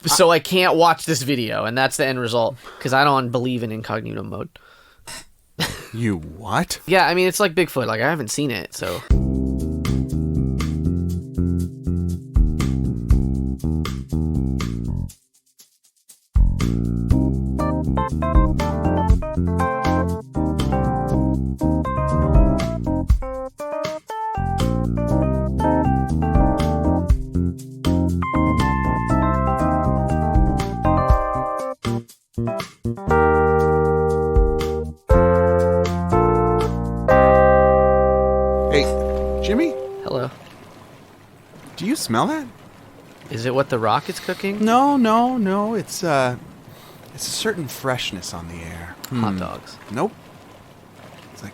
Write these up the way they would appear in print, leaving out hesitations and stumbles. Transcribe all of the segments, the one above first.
So I can't watch this video, and that's the end result, because I don't believe in incognito mode. You what? Yeah, I mean, it's like Bigfoot. Like, I haven't seen it, so... Jimmy? Hello. Do you smell that? Is it what The Rock is cooking? No. It's a certain freshness on the air. Hot dogs. Nope. It's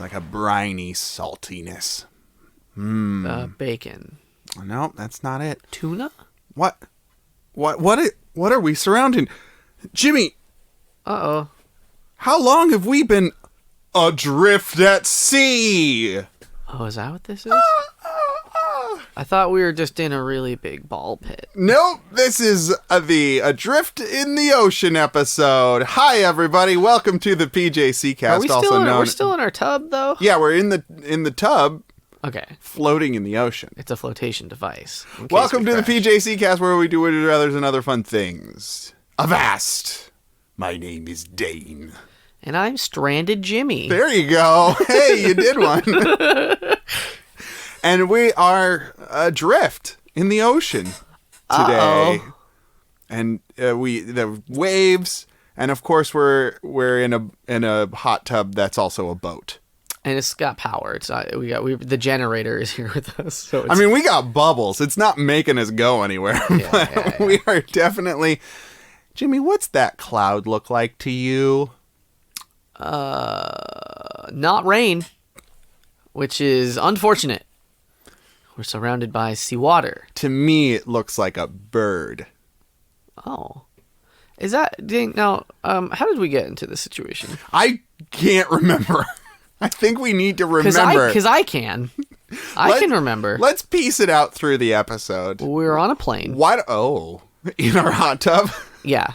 like a briny saltiness. Bacon. No, that's not it. Tuna? What are we surrounding? Jimmy, Uh-oh. how long have we been adrift at sea? Oh, is that what this is? I thought we were just in a really big ball pit. Nope, this is the Adrift in the Ocean episode. Hi, everybody. Welcome to the PJC cast. We're still in our tub, though? Yeah, we're in the tub. Okay. Floating in the ocean. It's a flotation device. Welcome to the PJC cast, where we do Would You Rathers and other fun things. Avast! My name is Dane. And I'm Stranded Jimmy. There you go. Hey, you did one. And we are adrift in the ocean today. Uh-oh. And the waves, and of course we're in a hot tub that's also a boat. And it's got power. It's not. The generator is here with us. So it's, I mean, we got bubbles. It's not making us go anywhere. Yeah. We are definitely. Jimmy, what's that cloud look like to you? not rain, which is unfortunate. We're surrounded by seawater. To me, it looks like a bird. Oh. Is that... Now, how did we get into this situation? I can't remember. I think we need to remember. Because I can. I can remember. Let's piece it out through the episode. We were on a plane. What? Oh, in our hot tub? Yeah.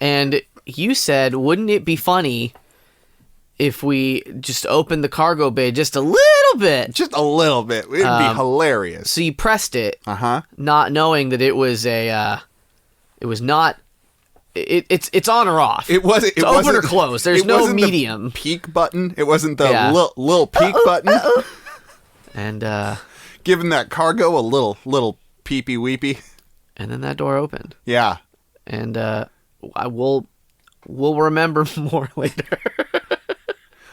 And you said, wouldn't it be funny if we just opened the cargo bay just a little bit? Just a little bit. It'd be hilarious. So you pressed it, Uh-huh. not knowing that it was it was not... It's on or off. It wasn't. It's open or closed. There's no medium. The peak button. It wasn't the little peak button. And Giving that cargo a little peepee weepee. and then that door opened. Yeah. And we'll remember more later.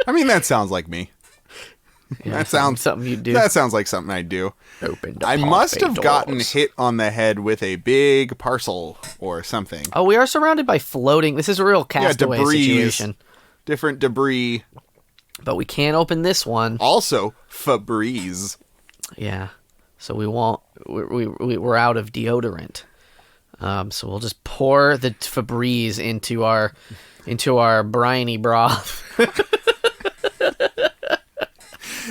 I mean, that sounds like me. Yeah, that sounds something you do. That sounds like something I do. Open the I must have doors. gotten hit on the head with a big parcel or something. Oh, we are surrounded by floating. This is a real castaway debris. situation. Different debris. But we can't open this one. Also, Febreze. Yeah. So we won't. We're out of deodorant. So we'll just pour the Febreze into our briny broth.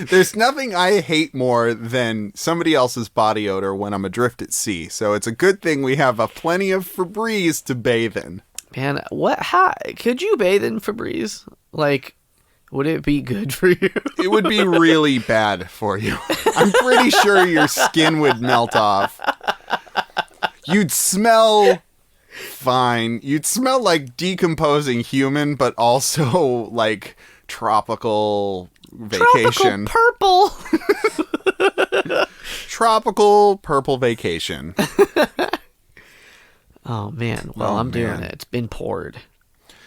There's nothing I hate more than somebody else's body odor when I'm adrift at sea. So it's a good thing we have plenty of Febreze to bathe in. Man, how could you bathe in Febreze? Like, would it be good for you? It would be really bad for you. I'm pretty sure your skin would melt off. You'd smell fine. You'd smell like decomposing human, but also like tropical vacation. Tropical purple. Tropical purple vacation. Oh man. Well, I'm doing it. It's been poured.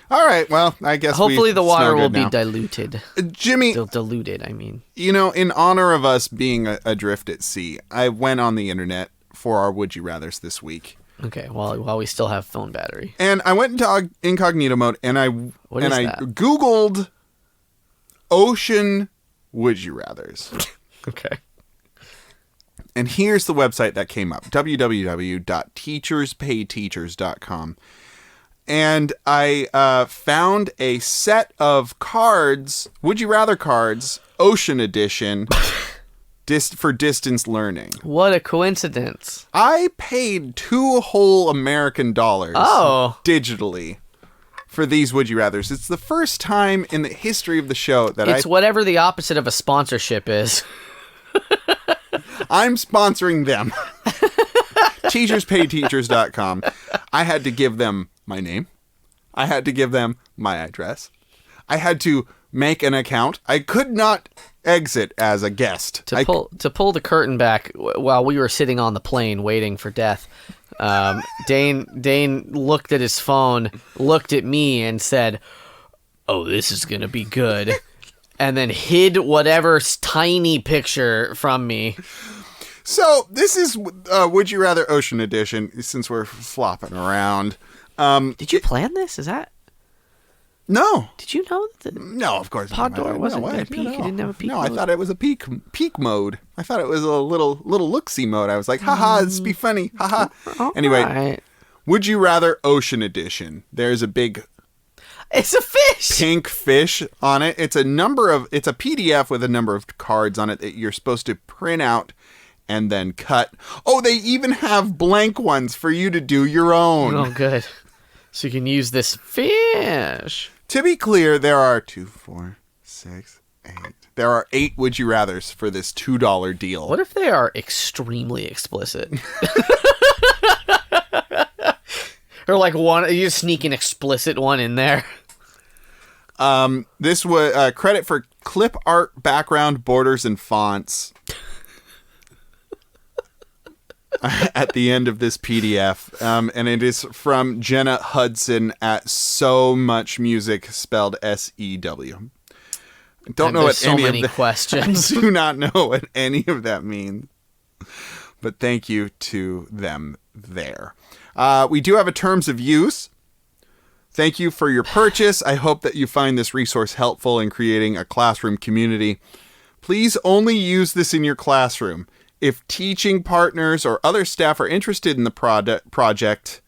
All right. Well, I guess hopefully the water will be now. diluted. Jimmy, Diluted, I mean. You know, in honor of us being adrift at sea, I went on the internet for our Would You Rathers this week. Okay, while we still have phone battery. And I went into incognito mode and I Googled ocean Would You Rathers. Okay. And here's the website that came up, www.teacherspayteachers.com. And I found a set of cards, Would You Rather cards, Ocean Edition, for distance learning. What a coincidence. I paid 2 whole American dollars digitally for these Would You Rathers. It's the first time in the history of the show that It's whatever the opposite of a sponsorship is. I'm sponsoring them. TeachersPayTeachers.com. I had to give them my name. I had to give them my address. I had to make an account. I could not exit as a guest. To pull the curtain back while we were sitting on the plane waiting for death, Dane looked at his phone, looked at me, and said, "Oh, this is gonna be good," and then hid whatever tiny picture from me. So this is Would You Rather Ocean Edition, since we're flopping around. Did you plan this? Is that? No. Did you know that? No, of course Pod not. door wasn't going to peak. It didn't have a peak No, mode. I thought it was a peak mode. I thought it was a little look-see mode. I was like, haha, this would be funny. Haha. Anyway, right. Would You Rather Ocean Edition. There's a big It's a fish. pink fish on it. It's a PDF with a number of cards on it that you're supposed to print out and then cut. Oh, they even have blank ones for you to do your own. Oh, good. So you can use this fish. To be clear, there are 2, 4, 6, 8. There are 8 Would You Rathers for this $2 deal. What if they are extremely explicit? Or like you sneak an explicit one in there. This was credit for clip art, background, borders, and fonts. At the end of this PDF, and it is from Jenna Hudson at So Much Music, spelled SEW. I don't know what so any many of that. questions. I do not know what any of that means. But thank you to them there. We do have a terms of use. Thank you for your purchase. I hope that you find this resource helpful in creating a classroom community. Please only use this in your classroom. If teaching partners or other staff are interested in the product, please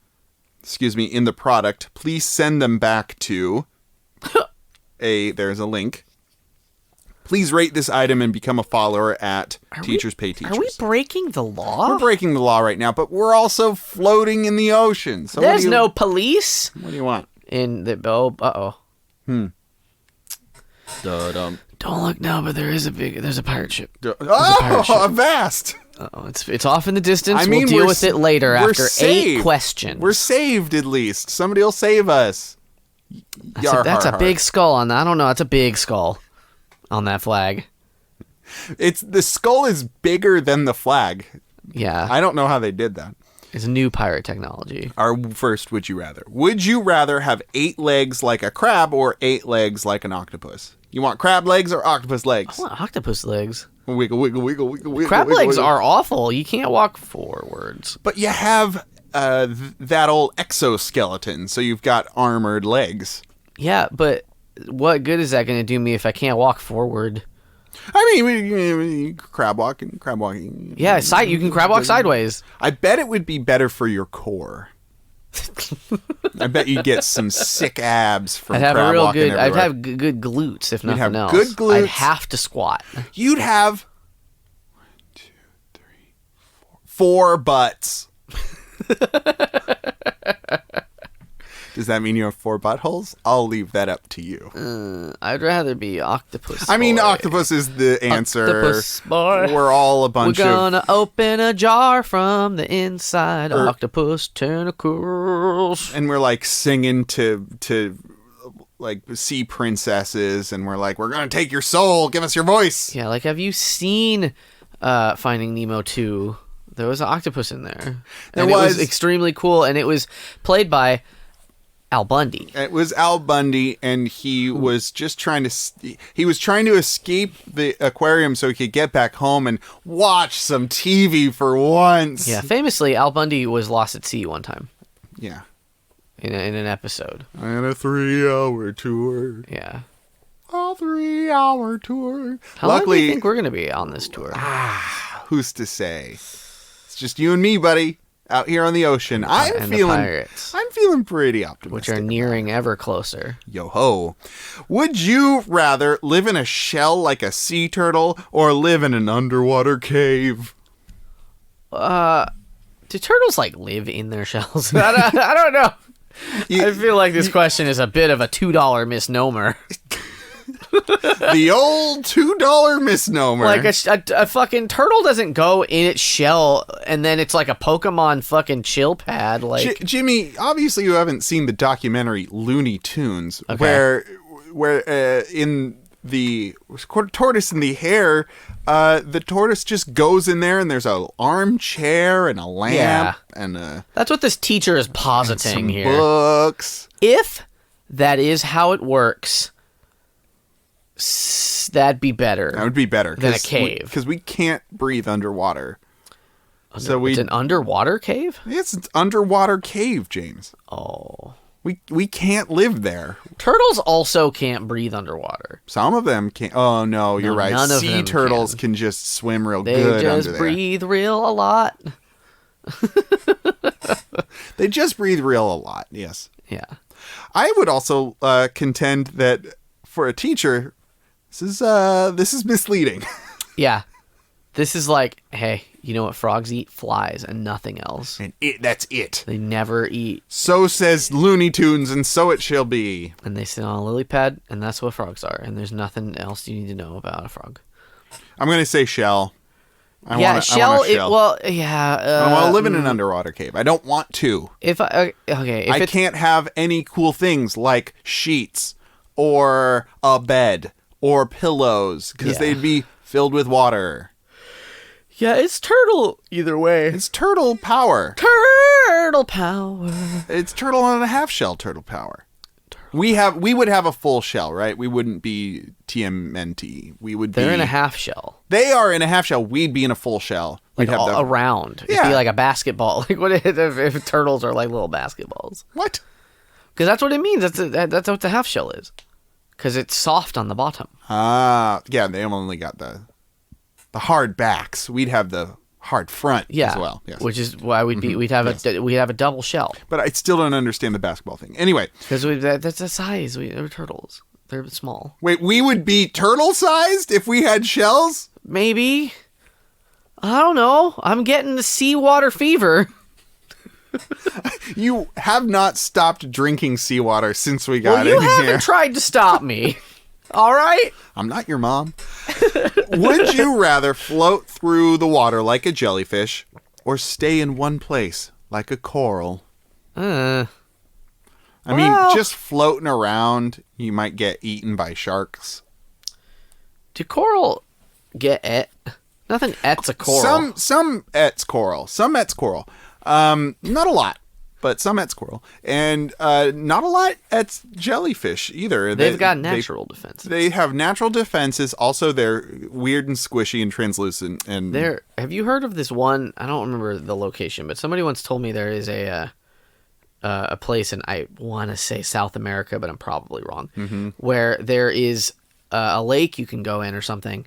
send them back to there's a link. Please rate this item and become a follower at Teachers Pay Teachers. Are we breaking the law? We're breaking the law right now, but we're also floating in the ocean. So There's no police. What do you want? In the Don't look now, but there's a pirate ship. AVAST! Oh, it's off in the distance. I mean, we'll deal with it later after saved. 8 questions. We're saved, at least. Somebody will save us. That's a big skull on that. I don't know. That's a big skull on that flag. The skull is bigger than the flag. Yeah. I don't know how they did that. It's new pirate technology. Our first Would You Rather. Would you rather have 8 legs like a crab or 8 legs like an octopus? You want crab legs or octopus legs? I want octopus legs. Wiggle, wiggle, wiggle, wiggle, wiggle. Crab wiggle, legs wiggle. are awful. You can't walk forwards. But you have that old exoskeleton, so you've got armored legs. Yeah, but what good is that going to do me if I can't walk forward? I mean, crab walking. Yeah, you can crab walk sideways. I bet it would be better for your core. I bet you'd get some sick abs from crab walking everywhere. I'd have good glutes, if nothing have else. good glutes. I'd have to squat. You'd have 1, 2, 3, 4 butts. Does that mean you have 4 buttholes? I'll leave that up to you. I'd rather be octopus. I mean, boy. octopus is the answer. Octopus boy. We're all a bunch We're of... gonna open a jar from the inside. Octopus tentacles. And we're like singing to like sea princesses, and we're like, we're gonna take your soul, give us your voice. Yeah, like have you seen Finding Nemo 2? There was an octopus in there. It was extremely cool, and it was played by Al Bundy. It was Al Bundy, and he was just trying to escape the aquarium so he could get back home and watch some TV for once. Yeah, famously, Al Bundy was lost at sea one time. Yeah. In an episode. And a 3-hour tour. Yeah. A 3-hour tour. How long do you think we're going to be on this tour? Who's to say? It's just you and me, buddy. out here on the ocean. And the pirates, I'm feeling pretty optimistic. which are nearing ever closer. Yo ho. Would you rather live in a shell like a sea turtle or live in an underwater cave? Do turtles like live in their shells? I don't know. I feel like this question is a bit of a $2 misnomer. The old $2 misnomer. Like a fucking turtle doesn't go in its shell and then it's like a Pokemon fucking chill pad. Like Jimmy, obviously you haven't seen the documentary Looney Tunes, where in the tortoise and the hare, the tortoise just goes in there and there's a armchair and a lamp and that's what this teacher is positing some here. books. If that is how it works, that'd be better. That would be better than a cave, because we can't breathe underwater. It's an underwater cave? It's an underwater cave, James. Oh. We can't live there. Turtles also can't breathe underwater. Some of them can't. Oh, no, you're right. None of Sea them turtles can just swim real They good under just there. breathe real a lot. They just breathe real a lot, yes. Yeah. I would also contend that for a teacher, this is misleading. Yeah. This is like, hey, you know what frogs eat? Flies and nothing else. And that's it. They never eat. So says Looney Tunes, and so it shall be. And they sit on a lily pad, and that's what frogs are. And there's nothing else you need to know about a frog. I'm going to say shell. I shell. want a shell. I want to live in an underwater cave. I don't want to. I can't have any cool things like sheets or a bed or pillows because they'd be filled with water. Yeah, it's turtle either way. It's turtle power. Turtle power. It's turtle and a half shell turtle power. We would have a full shell, right? We wouldn't be TMNT. They're in a half shell. They are in a half shell. We'd be in a full shell. Like around. Yeah. It'd be like a basketball. Like what if turtles are like little basketballs? What? Because that's what it means. That's what the half shell is. Because it's soft on the bottom. Yeah. They only got the hard backs. We'd have the hard front as well. Yes. Which is why we'd have a double shell. But I still don't understand the basketball thing. Anyway, because that's the size. We're turtles. They're small. Wait, we would be turtle sized if we had shells? Maybe. I don't know. I'm getting the seawater fever. You have not stopped drinking seawater since we got in here. You haven't tried to stop me. All right? I'm not your mom. Would you rather float through the water like a jellyfish or stay in one place like a coral? I mean, just floating around, you might get eaten by sharks. Do coral get et? Nothing et's a coral. Some et's coral. Some et's coral. Not a lot, but some et's coral. And not a lot et's jellyfish either. They've got natural defenses. They have natural defenses. Also, they're weird and squishy and translucent. And have you heard of this one? I don't remember the location, but somebody once told me there is a place in, I want to say South America, but I'm probably wrong, where there is a lake you can go in or something,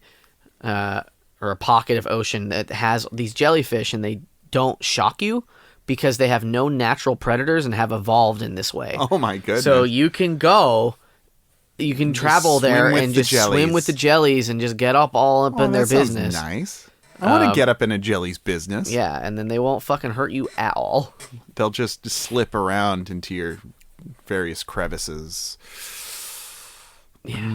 or a pocket of ocean that has these jellyfish, and they don't shock you because they have no natural predators and have evolved in this way. Oh my goodness. So you can travel there and just swim with the jellies and just get all up in their business. Nice. I want to get up in a jelly's business. Yeah, and then they won't fucking hurt you at all. They'll just slip around into your various crevices. Yeah.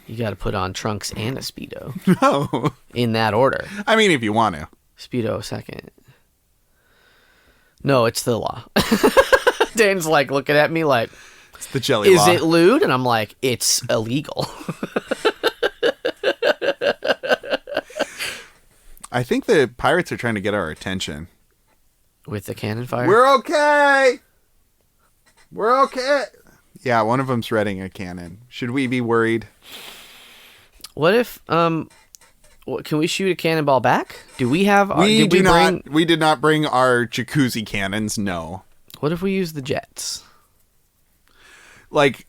You got to put on trunks and a Speedo. No. In that order. I mean, if you want to. Speedo second. No, it's the law. Dan's like looking at me like, it's the jelly law. Is it lewd? And I'm like, it's illegal. I think the pirates are trying to get our attention. With the cannon fire? We're okay! We're okay! Yeah, one of them's readying a cannon. Should we be worried? What if, can we shoot a cannonball back? Do we have... We did not bring our jacuzzi cannons, no. What if we use the jets? Like,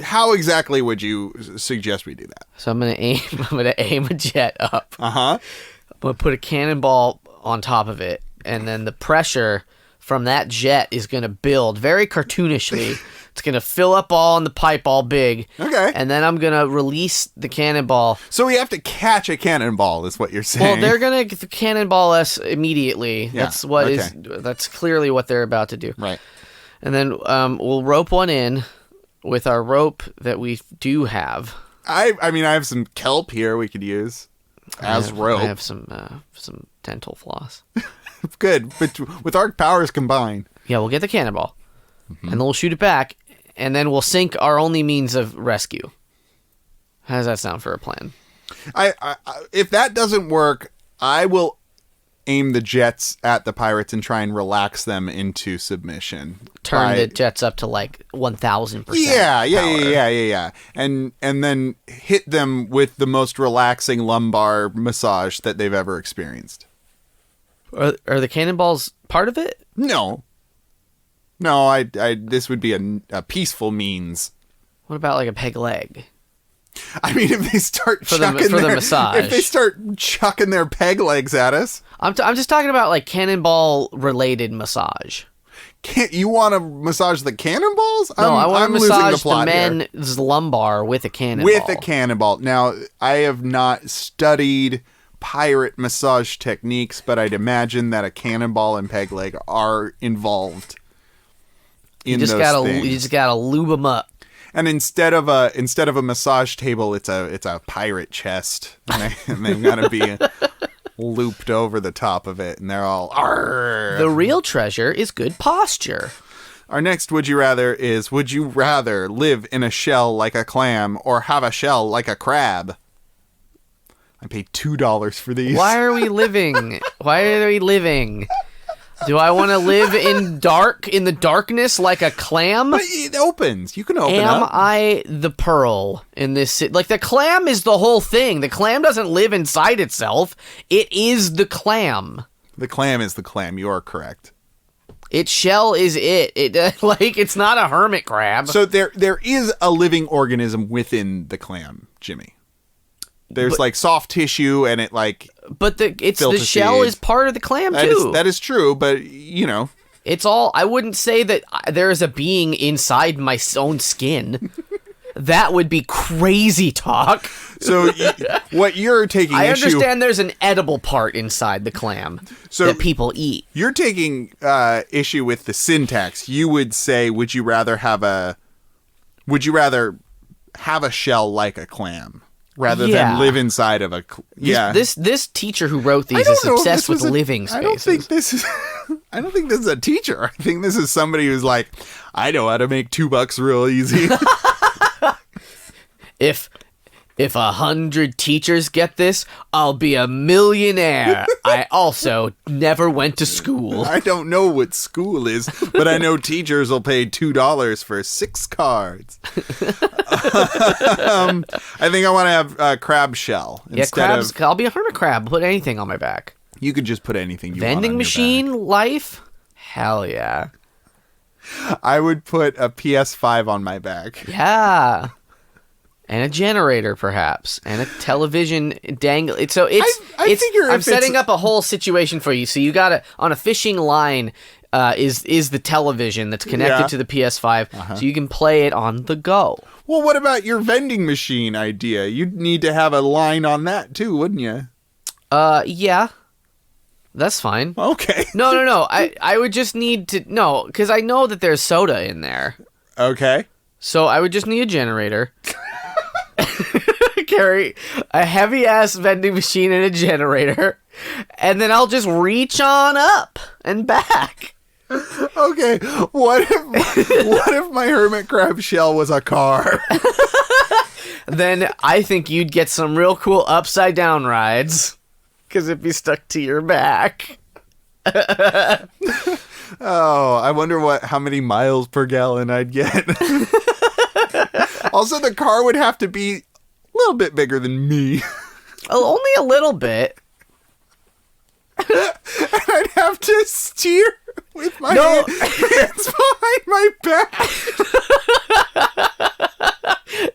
how exactly would you suggest we do that? So I'm gonna aim a jet up. Uh-huh. I'm gonna put a cannonball on top of it, and then the pressure from that jet is going to build very cartoonishly. It's going to fill up all in the pipe all big. Okay. And then I'm going to release the cannonball. So we have to catch a cannonball, is what you're saying. Well, they're going to cannonball us immediately. Yeah, That's clearly what they're about to do. Right. And then we'll rope one in with our rope that we do have. I mean, I have some kelp here we could use as rope. I have some dental floss. Good. But with our powers combined. Yeah, we'll get the cannonball. And then we'll shoot it back, and then we'll sink our only means of rescue. How does that sound for a plan? I if that doesn't work, I will aim the jets at the pirates and try and relax them into submission. Turn the jets up to like 1,000%. Yeah. And then hit them with the most relaxing lumbar massage that they've ever experienced. Are the cannonballs part of it? No. No, this would be a peaceful means. What about like a peg leg? I mean, if they start for the massage, if they start chucking their peg legs at us, I'm just talking about like cannonball related massage. Can't you want to massage the cannonballs? No, I want to massage the men's here. lumbar with a cannonball. With a cannonball. Now, I have not studied pirate massage techniques, but I'd imagine that a cannonball and peg leg are involved. You just gotta lube them up. And instead of a massage table, it's a pirate chest, and they've got to be looped over the top of it, and they're all. Arr! The real treasure is good posture. Our next would you rather is: would you rather live in a shell like a clam or have a shell like a crab? I paid $2 for these. Why are we living? Do I want to live in the darkness like a clam? But it opens. You can open up. Am I the pearl in this? Like, the clam is the whole thing. The clam doesn't live inside itself. It is the clam. The clam is the clam. You are correct. Its shell is it. It's not a hermit crab. So there is a living organism within the clam, Jimmy. There's like soft tissue, and it like. But the shell is part of the clam too. That is true, but you know, it's all. I wouldn't say that there is a being inside my own skin. That would be crazy talk. So what you're taking I issue... understand there's an edible part inside the clam that people eat. You're taking issue with the syntax. You would say, would you rather have a shell like a clam rather than live inside of a... This teacher who wrote these is obsessed with living spaces. I don't think this is a teacher. I think this is somebody who's like, I know how to make $2 real easy. If 100 teachers get this, I'll be a millionaire. I also never went to school. I don't know what school is, but I know teachers will pay $2 for 6 cards. I think I want to have a crab shell. Crabs. I'll be a hermit crab. Put anything on my back. You could just put anything you want on Vending your machine back. life? Hell yeah. I would put a PS5 on my back. Yeah. And a generator, perhaps, and a television dangle. I'm setting up a whole situation for you. So you got on a fishing line is the television that's connected to the PS5, so you can play it on the go. Well, what about your vending machine idea? You'd need to have a line on that too, wouldn't you? Yeah. That's fine. Okay. No. I would just need to because I know that there's soda in there. Okay. So I would just need a generator. Carry a heavy ass vending machine and a generator, and then I'll just reach on up and back. Okay, what if my hermit crab shell was a car? Then I think you'd get some real cool upside down rides because it'd be stuck to your back. Oh, I wonder how many miles per gallon I'd get. Also, the car would have to be a little bit bigger than me. Only a little bit. And I'd have to steer with my hands behind my back.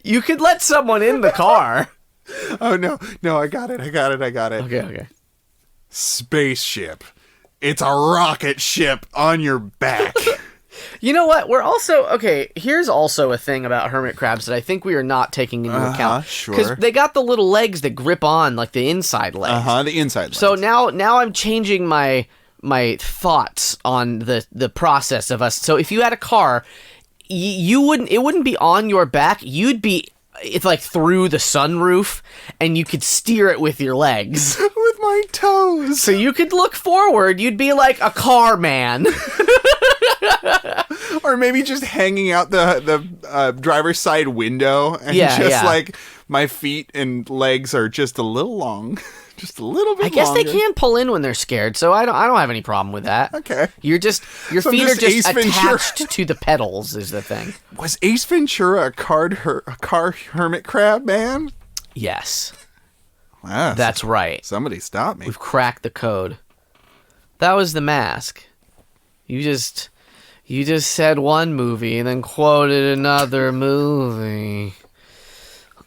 You could let someone in the car. Oh, no, I got it. Okay. spaceship. It's a rocket ship on your back. You know what? We're also... Okay, here's also a thing about hermit crabs that I think we are not taking into account. Sure. Because they got the little legs that grip on, like the inside legs. The inside legs. So now I'm changing my thoughts on the process of us. So if you had a car, it wouldn't be on your back. It's like through the sunroof, and you could steer it with your legs. With my toes. So you could look forward. You'd be like a car man. Or maybe just hanging out the driver's side window, and like my feet and legs are just a little long. Just a little bit I guess longer. they can pull in when they're scared, so I don't have any problem with that. Okay. Your feet are just Ace attached to the pedals is the thing. Was Ace Ventura a car hermit crab, man? Yes. Wow. That's right. Somebody stop me. We've cracked the code. That was The Mask. You just said one movie and then quoted another movie.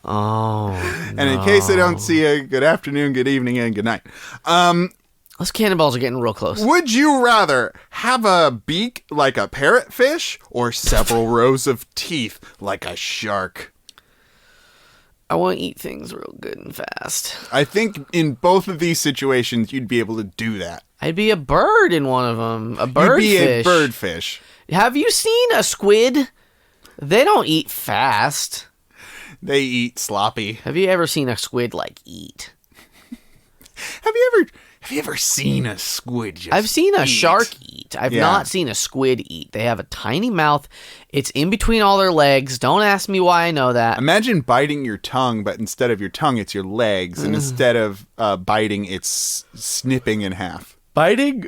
Oh, and in case I don't see you, good afternoon, good evening, and good night. Those cannonballs are getting real close. Would you rather have a beak like a parrotfish or several rows of teeth like a shark? I want to eat things real good and fast. I think in both of these situations, you'd be able to do that. I'd be a bird in one of them. A birdfish. You'd be a birdfish. Have you seen a squid? They don't eat fast. They eat sloppy. Have you ever seen a squid eat? Have you ever seen a squid just I've seen a eat? shark eat. I've not seen a squid eat. They have a tiny mouth. It's in between all their legs. Don't ask me why I know that. Imagine biting your tongue, but instead of your tongue, it's your legs. And instead of biting, it's snipping in half. Biting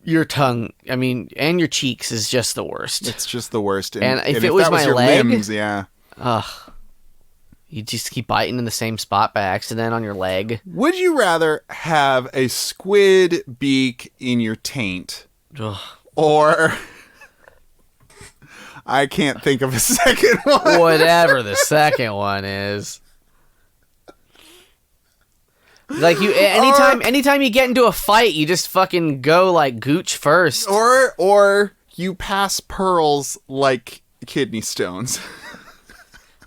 your tongue, and your cheeks is just the worst. It's just the worst. And if it was that my your leg, limbs, yeah. Ugh. You just keep biting in the same spot by accident on your leg. Would you rather have a squid beak in your taint? Ugh. Or... I can't think of a second one. Whatever the second one is. Anytime you get into a fight, you just fucking go gooch first. Or you pass pearls like kidney stones.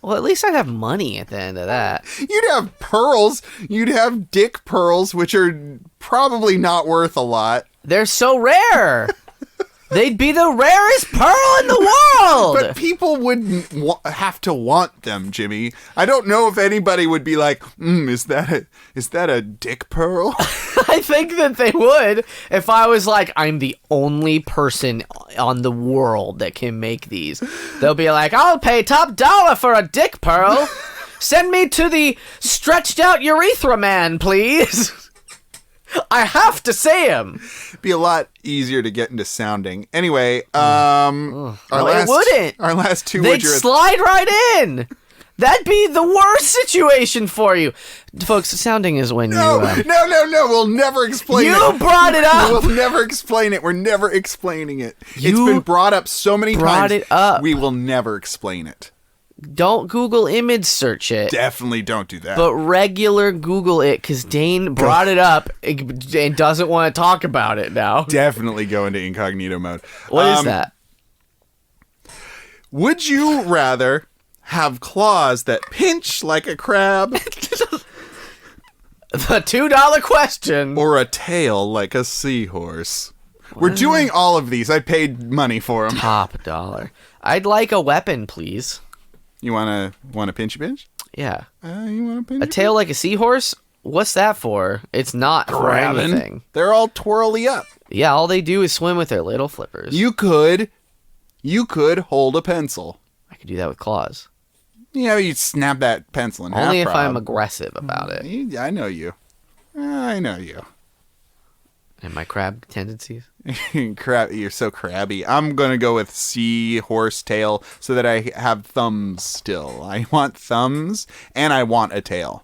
Well, at least I'd have money at the end of that. You'd have pearls. You'd have dick pearls, which are probably not worth a lot. They're so rare. They'd be the rarest pearl in the world. But people wouldn't have to want them, Jimmy. I don't know if anybody would be like, is that a dick pearl? I think that they would if I was like, I'm the only person on the world that can make these. They'll be like, I'll pay top dollar for a dick pearl. Send me to the stretched out urethra man, please. I have to say him. Be a lot easier to get into sounding. Anyway, it wouldn't. Our last two. They'd slide right in. That'd be the worst situation for you, folks. Sounding is when No. We'll never explain it. You brought it up. We'll never explain it. We're never explaining it. It's been brought up so many times. Brought it up. We will never explain it. Don't Google image search it. Definitely don't do that. But regular Google it, because Dane brought it up and doesn't want to talk about it now. Definitely go into incognito mode. What is that? Would you rather have claws that pinch like a crab The $2 question. or a tail like a seahorse? We're doing all of these. I paid money for them. Top dollar. I'd like a weapon, please. You want a pinchy pinch? Yeah. You want a pinchy A tail like a seahorse? What's that for? It's not for anything. They're all twirly up. Yeah, all they do is swim with their little flippers. You could hold a pencil. I could do that with claws. You'd snap that pencil in half. Only if I'm aggressive about it. I know you. I know you. And my crab tendencies. You're so crabby. I'm going to go with seahorse tail so that I have thumbs still. I want thumbs and I want a tail.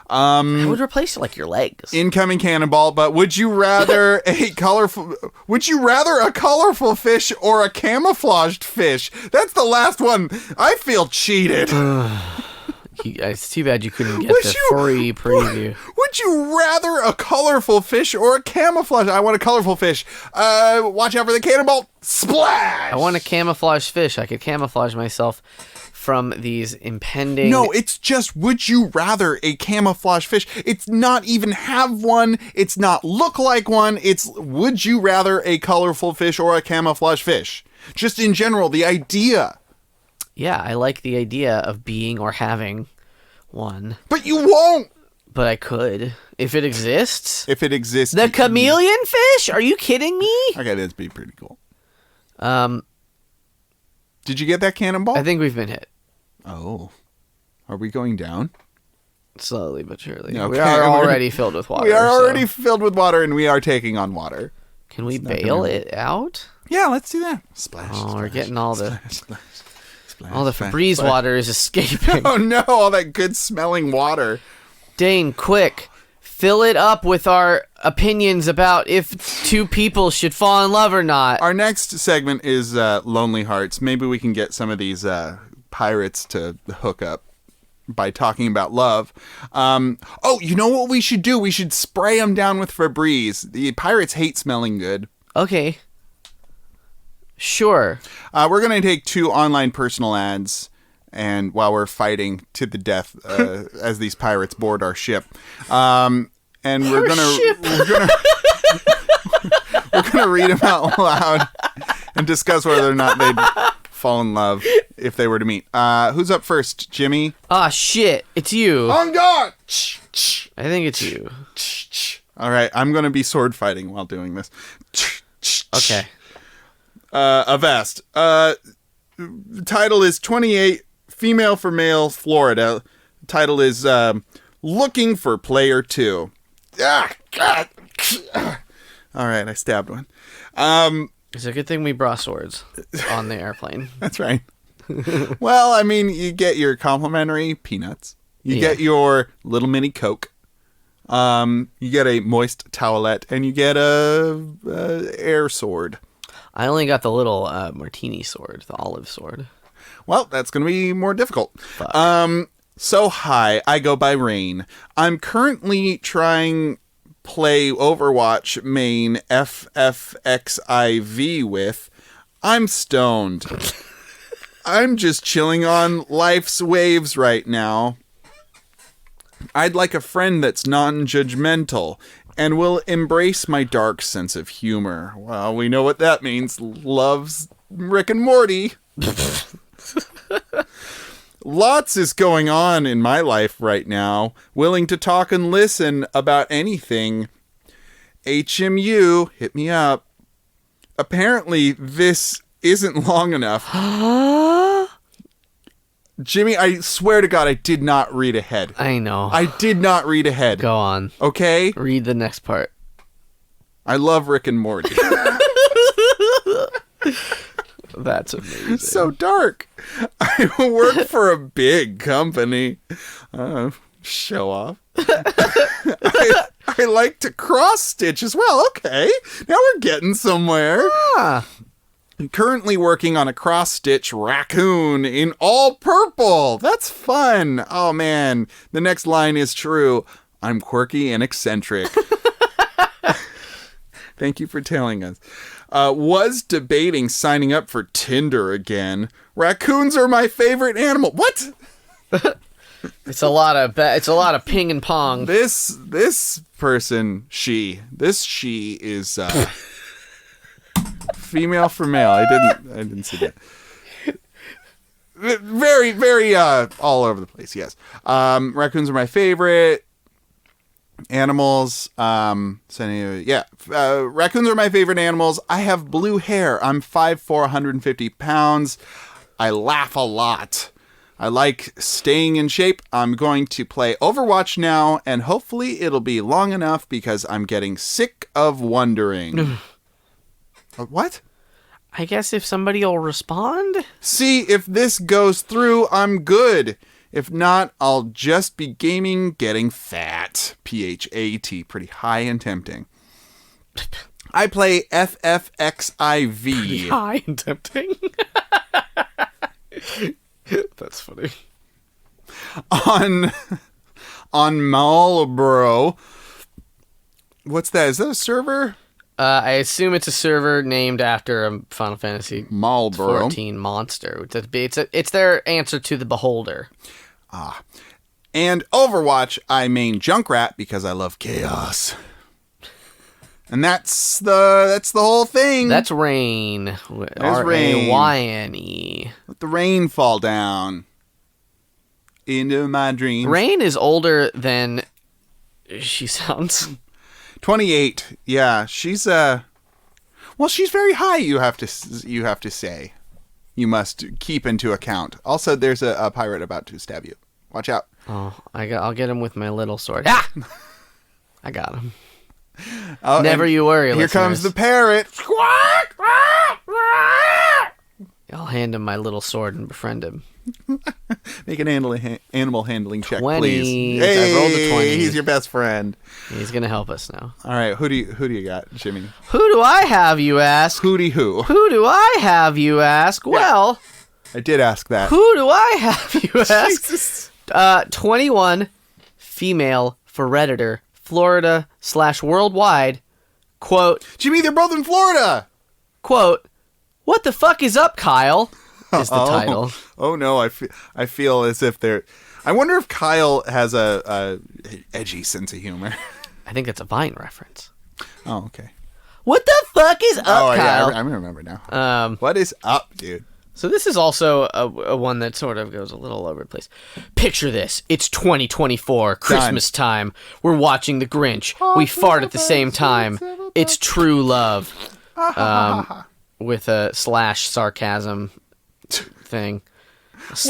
I would replace your legs. Incoming cannonball, but would you rather a colorful fish or a camouflaged fish? That's the last one. I feel cheated. It's too bad you couldn't get Would the you- free preview. Would you rather a colorful fish or a camouflage? I want a colorful fish. Watch out for the cannonball. Splash! I want a camouflage fish. I could camouflage myself from these impending... No, it's just, would you rather a camouflage fish? It's not even have one. It's not look like one. It's, would you rather a colorful fish or a camouflage fish? Just in general, the idea. Yeah, I like the idea of being or having one. But you won't. But I could. If it exists. If it exists. The chameleon fish? Are you kidding me? Okay, that'd be pretty cool. Did you get that cannonball? I think we've been hit. Oh. Are we going down? Slowly but surely. Okay. We are already filled with water. We are so- already filled with water, and we are taking on water. Can we not bail gonna- it out? Yeah, let's do that. Splash. Oh, splash, we're getting all the splash, splash, all the splash, Febreze splash. water is escaping. Oh no, all that good smelling water. Dane, quick. Fill it up with our opinions about if two people should fall in love or not. Our next segment is Lonely Hearts. Maybe we can get some of these pirates to hook up by talking about love. Oh, you know what we should do? We should spray them down with Febreze. The pirates hate smelling good. Okay. Sure. We're going to take 2 online personal ads, and while we're fighting to the death as these pirates board our ship, and we're gonna read them out loud and discuss whether or not they'd fall in love if they were to meet. Who's up first, Jimmy? Ah, shit. It's you. On guard. I think it's you. All right, I'm going to be sword fighting while doing this. Okay. Avast. Title is 28, female for male, Florida. Title is Looking for Player 2. Ah, God. All right, I stabbed one. It's a good thing we brought swords on the airplane. That's right. Well, I mean, you get your complimentary peanuts. You get your little mini Coke. You get a moist towelette, and you get a air sword. I only got the little martini sword, the olive sword. Well, that's going to be more difficult. Fuck. So hi, I go by Rain. I'm currently trying play Overwatch main FFXIV with. I'm stoned. I'm just chilling on life's waves right now. I'd like a friend that's non-judgmental and will embrace my dark sense of humor. Well, we know what that means. Loves Rick and Morty. Lots is going on in my life right now. Willing to talk and listen about anything. HMU, hit me up. Apparently, this isn't long enough. Jimmy, I swear to God, I did not read ahead. I know. I did not read ahead. Go on. Okay? Read the next part. I love Rick and Morty. That's amazing. So dark. I work for a big company. Show off. I like to cross stitch as well. Okay, now we're getting somewhere. Ah. I'm currently working on a cross stitch raccoon in all purple. That's fun. Oh man, the next line is true. I'm quirky and eccentric. Thank you for telling us. Was debating signing up for Tinder again. Raccoons are my favorite animal. What? It's a lot of ping and pong. This person, she is female for male. I didn't see that. Very, very all over the place. Yes. Raccoons are my favorite animals. Raccoons are my favorite animals. I have blue hair. I'm 5'4", 150 pounds. I laugh a lot. I like staying in shape. I'm going to play Overwatch now, and hopefully it'll be long enough because I'm getting sick of wondering. What? I guess if somebody will respond. See, if this goes through, I'm good. If not, I'll just be gaming, getting fat. PHAT, pretty high and tempting. I play FFXIV. Pretty high and tempting. That's funny. on Marlboro. What's that? Is that a server? I assume it's a server named after a Final Fantasy Marlboro 14 monster. It's their answer to the Beholder. And Overwatch, I main Junkrat because I love chaos. And that's the whole thing. That's Rain. There's Rain. R-A-Y-N-E. Let the rain fall down into my dreams. Rain is older than she sounds. 28. Yeah, she's well, she's very high. You have to say. You must keep into account. Also, there's a pirate about to stab you. Watch out. Oh, I'll get him with my little sword. Ah! I got him. Oh, Never you worry, here comes the parrot. I'll hand him my little sword and befriend him. Make an animal handling check, 20. please. I rolled a 20. He's your best friend. He's gonna help us now. All right, who do you got, Jimmy? Who do I have, you ask? Hootie who? Who do I have, you ask? Well, I did ask that. who do I have, you ask? Jesus. 21, female for Redditor, Florida / worldwide. Quote, Jimmy, they're both in Florida. quote, what the fuck is up, Kyle? Is the title. Oh no, I feel as if they're. I wonder if Kyle has a edgy sense of humor. I think that's a Vine reference. Oh, okay. What the fuck is up, Kyle? Yeah, I remember now. What is up, dude? So this is also a one that sort of goes a little all over the place. Picture this. It's 2024, Christmas time. We're watching The Grinch. We fart at the same time. It's true love. With a / sarcasm thing. /S.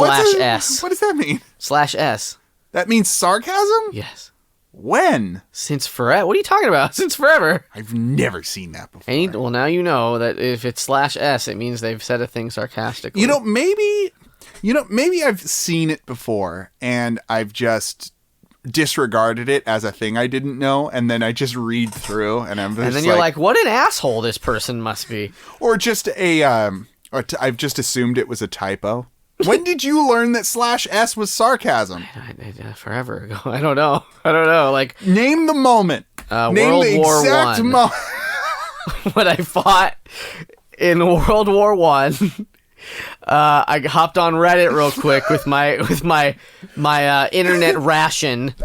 What does that mean? /S. That means sarcasm? Yes. When? Since forever. What are you talking about? Since forever. I've never seen that before. Well, now you know that if it's /S, it means they've said a thing sarcastically. Maybe I've seen it before and I've just disregarded it as a thing I didn't know, and then I just read through and I'm just and then you're like, what an asshole this person must be. Or just I've just assumed it was a typo. When did you learn that /S was sarcasm? Forever ago. I don't know. Like, name the moment. World Name the War exact I. moment. When I fought in World War I, I hopped on Reddit real quick with my internet ration.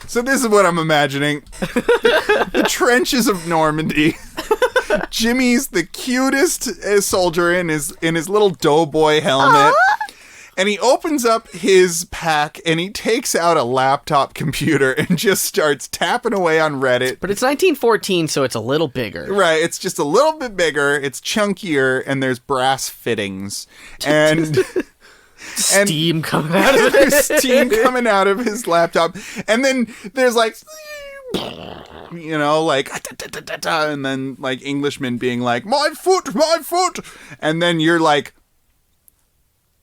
So this is what I'm imagining. The trenches of Normandy. Jimmy's the cutest soldier in his little doughboy helmet. And he opens up his pack and he takes out a laptop computer and just starts tapping away on Reddit. But it's 1914, so it's a little bigger. Right, it's just a little bit bigger, it's chunkier, and there's brass fittings. And steam coming out of it. There's steam coming out of his laptop. And then there's like, like, and then like Englishmen being like, my foot. And then you're like,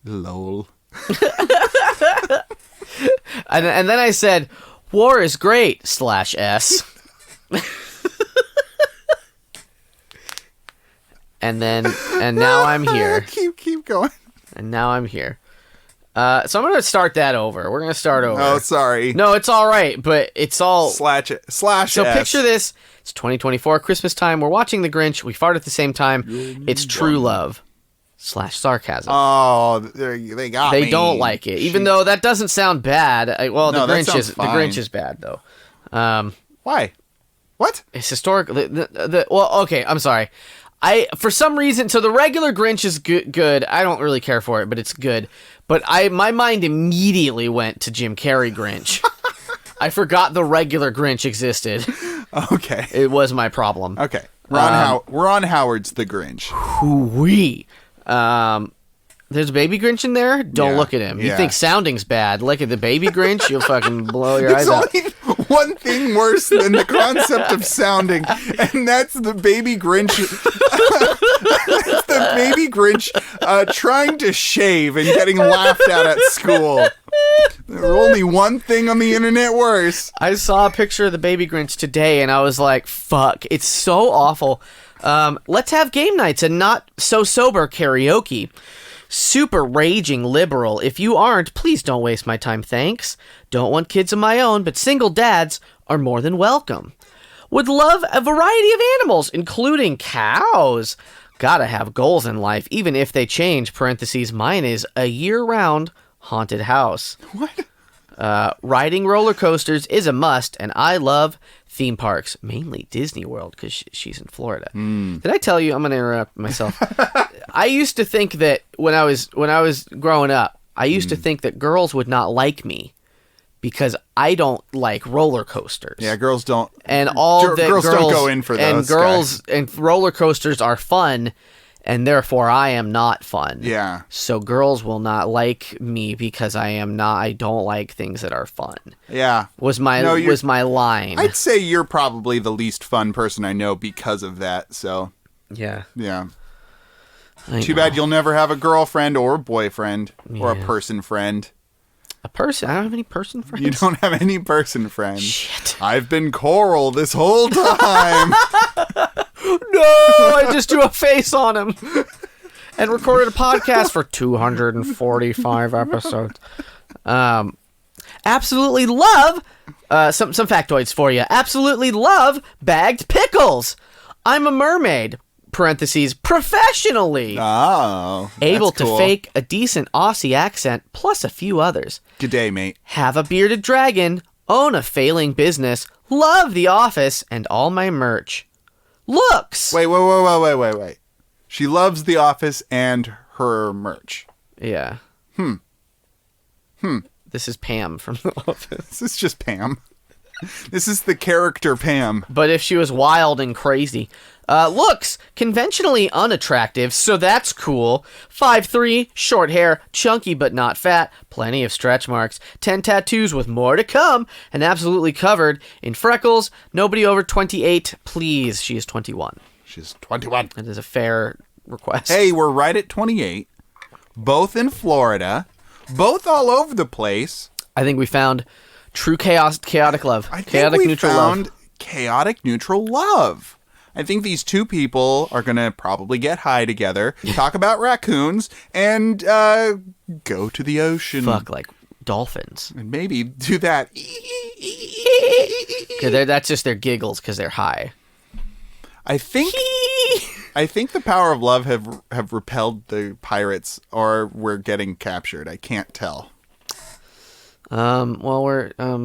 lol. and then I said, war is great /S. and now I'm here. Keep going. And now I'm here. So I'm going to start that over. We're going to start over. Oh, sorry. No, it's all right, but it's all... /S. So picture this. It's 2024, Christmas time. We're watching The Grinch. We fart at the same time. It's true love /sarcasm. Oh, they got me. They don't like it, even though that doesn't sound bad. The Grinch is bad, though. Why? What? It's historic. Well, okay, I'm sorry. For some reason, so the regular Grinch is good. I don't really care for it, but it's good. But my mind immediately went to Jim Carrey Grinch. I forgot the regular Grinch existed. Okay. It was my problem. Okay. We're on Howard's The Grinch. Hoo-wee. There's a baby Grinch in there? Don't look at him. You think sounding's bad. Look at the baby Grinch, you'll fucking blow your eyes out. There's only one thing worse than the concept of sounding, and that's the baby Grinch. That's the baby Grinch trying to shave and getting laughed at school. There's only one thing on the internet worse. I saw a picture of the baby Grinch today, and I was like, fuck, it's so awful. Let's have game nights and not so sober karaoke. Super raging liberal. If you aren't, please don't waste my time, thanks. Don't want kids of my own, but single dads are more than welcome. Would love a variety of animals, including cows. Gotta have goals in life, even if they change. Parentheses, mine is a year-round haunted house. What? Riding roller coasters is a must, and I love theme parks, mainly Disney World, because she's in Florida. Did I tell you? I'm gonna interrupt myself. I used to think that when I was growing up, I used to think that girls would not like me because I don't like roller coasters. Yeah, girls don't. And all that girls don't go in for those. And roller coasters are fun, and therefore I am not fun. Yeah. So girls will not like me because I don't like things that are fun. Yeah. Was my line. I'd say you're probably the least fun person I know because of that. So. Yeah. Yeah. Too bad you'll never have a girlfriend or a boyfriend or a Yeah. person friend. A person? I don't have any person friends. You don't have any person friends. Shit. I've been Coral this whole time. No, I just drew a face on him and recorded a podcast for 245 episodes. Absolutely love some factoids for you. Absolutely love bagged pickles. I'm a mermaid. Parentheses professionally. Oh, Able that's cool. to fake a decent Aussie accent plus a few others. Good day, mate. Have a bearded dragon. Own a failing business. Love The Office and all my merch. Looks. Wait. She loves The Office and her merch. Yeah. This is Pam from The Office. This is just Pam. This is the character Pam. But if she was wild and crazy. Looks conventionally unattractive, so that's cool. 5'3", short hair, chunky but not fat, plenty of stretch marks, 10 tattoos with more to come, and absolutely covered in freckles. Nobody over 28, please. She is 21. She's 21. That is a fair request. Hey, we're right at 28. Both in Florida. Both all over the place. I think we found true chaotic love. I think Chaotic we neutral found love. chaotic neutral love. I think these two people are going to probably get high together, talk about raccoons, and go to the ocean. Fuck, like dolphins. And maybe do that. 'Cause that's just their giggles because they're high. I think the power of love have repelled the pirates, or we're getting captured. I can't tell. Well,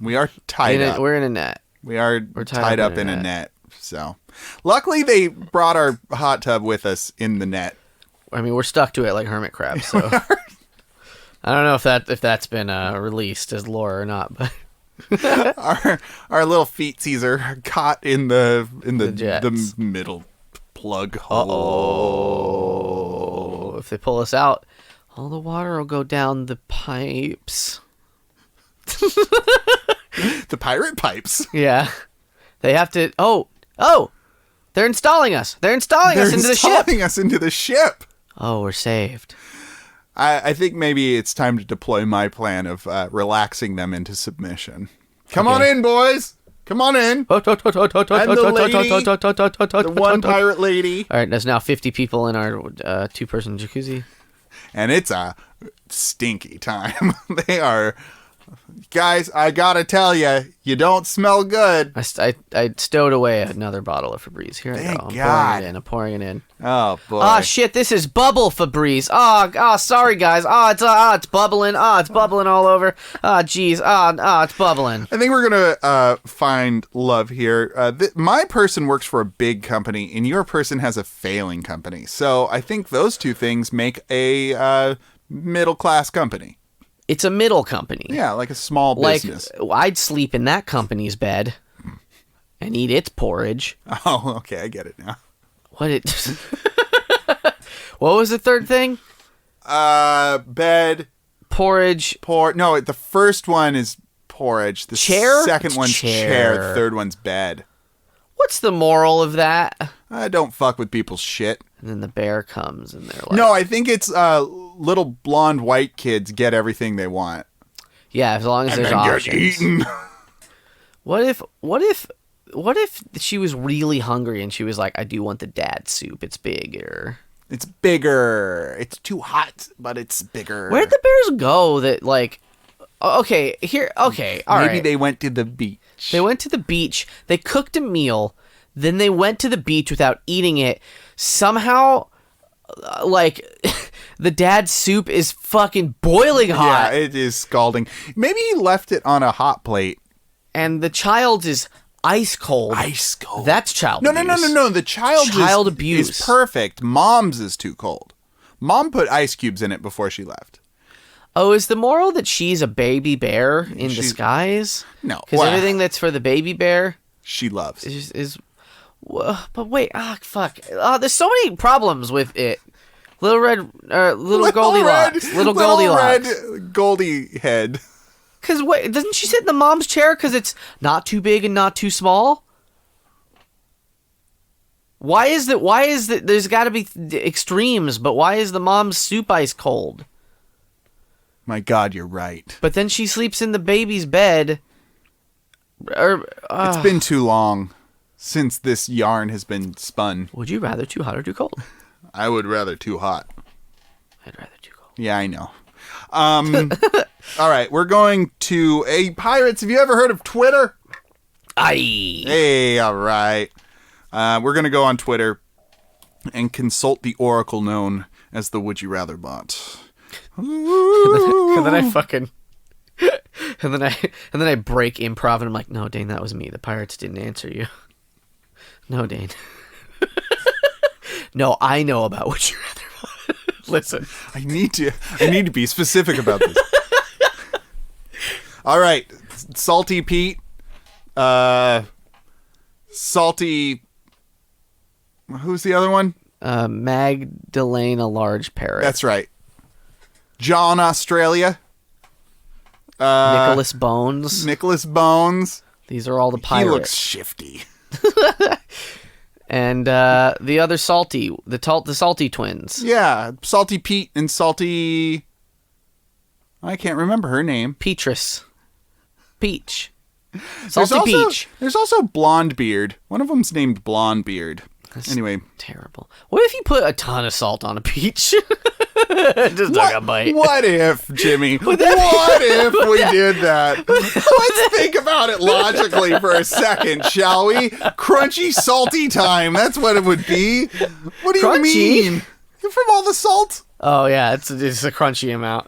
We are tied up. we're in a net. We're tied up in a net. So, luckily they brought our hot tub with us in the net. I mean, we're stuck to it like hermit crabs. So I don't know if that's been released as lore or not, but our little feetsies are caught in the jets. middle plug hole. oh, if they pull us out, all the water will go down the pipes. The pirate pipes. Yeah, they have to. Oh, they're installing us. They're installing us into the ship. They're installing us into the ship. Oh, we're saved. I think maybe it's time to deploy my plan of relaxing them into submission. Come on in, boys. Come on in. And The one pirate lady. All right, there's now 50 people in our two-person jacuzzi. And it's a stinky time. They are... Guys, I gotta tell you, you don't smell good. I stowed away another bottle of Febreze. Here I Thank go. God. I'm pouring it in. Oh, boy. Oh, shit, this is bubble Febreze. Oh, sorry, guys. It's bubbling. It's bubbling all over. Jeez. It's bubbling. I think we're gonna find love here. My person works for a big company, and your person has a failing company. So I think those two things make a middle-class company. It's a middle company. Yeah, like a small business. I'd sleep in that company's bed and eat its porridge. Oh, okay, I get it now. What was the third thing? Bed. Porridge. No, the first one is porridge. The Chair? second one's chair. The third one's bed. What's the moral of that? Don't fuck with people's shit. And then the bear comes and they're like... No, I think it's little blonde white kids get everything they want. Yeah, as long as there's options. Get eaten. What if she was really hungry and she was like, I do want the dad soup. It's big. Or It's bigger. It's too hot, but it's bigger. Where'd the bears go that, like... Okay, all Maybe right. they went to the beach. They went to the beach, they cooked a meal, then they went to the beach without eating it. Somehow, like, the dad's soup is fucking boiling hot. Yeah, it is scalding. Maybe he left it on a hot plate. And the child's is ice cold. Ice cold. That's child No, abuse. no. The child abuse. is perfect. Mom's is too cold. Mom put ice cubes in it before she left. Oh, is the moral that she's a baby bear in disguise? No. Because everything that's for the baby bear she loves. is but wait, fuck. There's so many problems with it. Little Goldilocks. Little Goldilocks. Red Goldie head. Because wait, doesn't she sit in the mom's chair because it's not too big and not too small? Why is that? There's got to be extremes, but why is the mom's soup ice cold? My God, you're right. But then she sleeps in the baby's bed. It's been too long since this yarn has been spun. Would you rather too hot or too cold? I would rather too hot. I'd rather too cold. Yeah, I know. All right, we're going to Pirates. Have you ever heard of Twitter? Aye. Hey, all right. We're going to go on Twitter and consult the oracle known as the Would You Rather bot. And then I fucking and then I break improv and I'm like, no, Dane, that was me. The pirates didn't answer you. No, Dane. No, I know about Would You Rather. Listen, I need to be specific about this. All right, Salty Pete, Salty. Who's the other one? Magdalena Large Parrot. That's right. John Australia. Nicholas Bones. Nicholas Bones. These are all the pirates. He looks shifty. And the other Salty, the Salty twins. Yeah, Salty Pete and Salty... I can't remember her name. Peach. Salty Peach. There's also Blonde Beard. One of them's named Blonde Beard. Anyway. Terrible. What if you put a ton of salt on a peach? Just took a bite. What if, Jimmy? What if we did that? Let's think about it logically for a second, shall we? Crunchy, salty time. That's what it would be. What do you mean? From all the salt? Oh, yeah. It's a crunchy amount.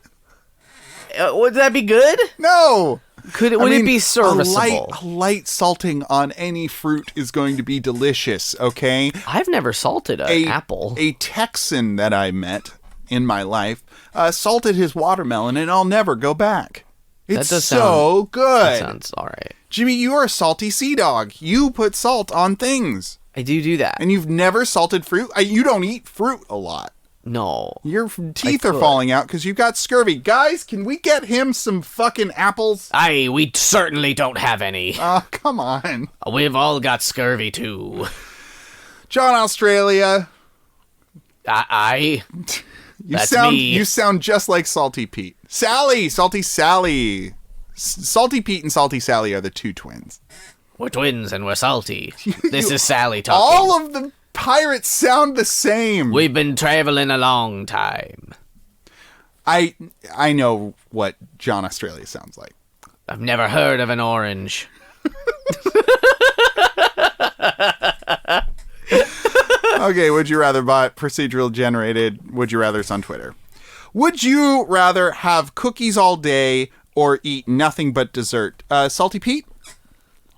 Would that be good? No. Would it be serviceable? A light salting on any fruit is going to be delicious, okay? I've never salted an apple. A Texan that I met in my life salted his watermelon, and I'll never go back. It's so good. That sounds all right. Jimmy, you are a salty sea dog. You put salt on things. I do that. And you've never salted fruit? You don't eat fruit a lot. No. Your teeth are falling out because you've got scurvy. Guys, can we get him some fucking apples? Aye, we certainly don't have any. Oh, come on. We've all got scurvy, too. John Australia. Aye. That's me. You sound just like Salty Pete. Sally! Salty Sally. Salty Pete and Salty Sally are the two twins. We're twins and we're salty. This is Sally talking. All of the pirates sound the same. We've been traveling a long time. I know what John Australia sounds like. I've never heard of an orange. Okay, would you rather bot procedural generated? Would you rather's on Twitter. Would you rather have cookies all day or eat nothing but dessert? Salty Pete?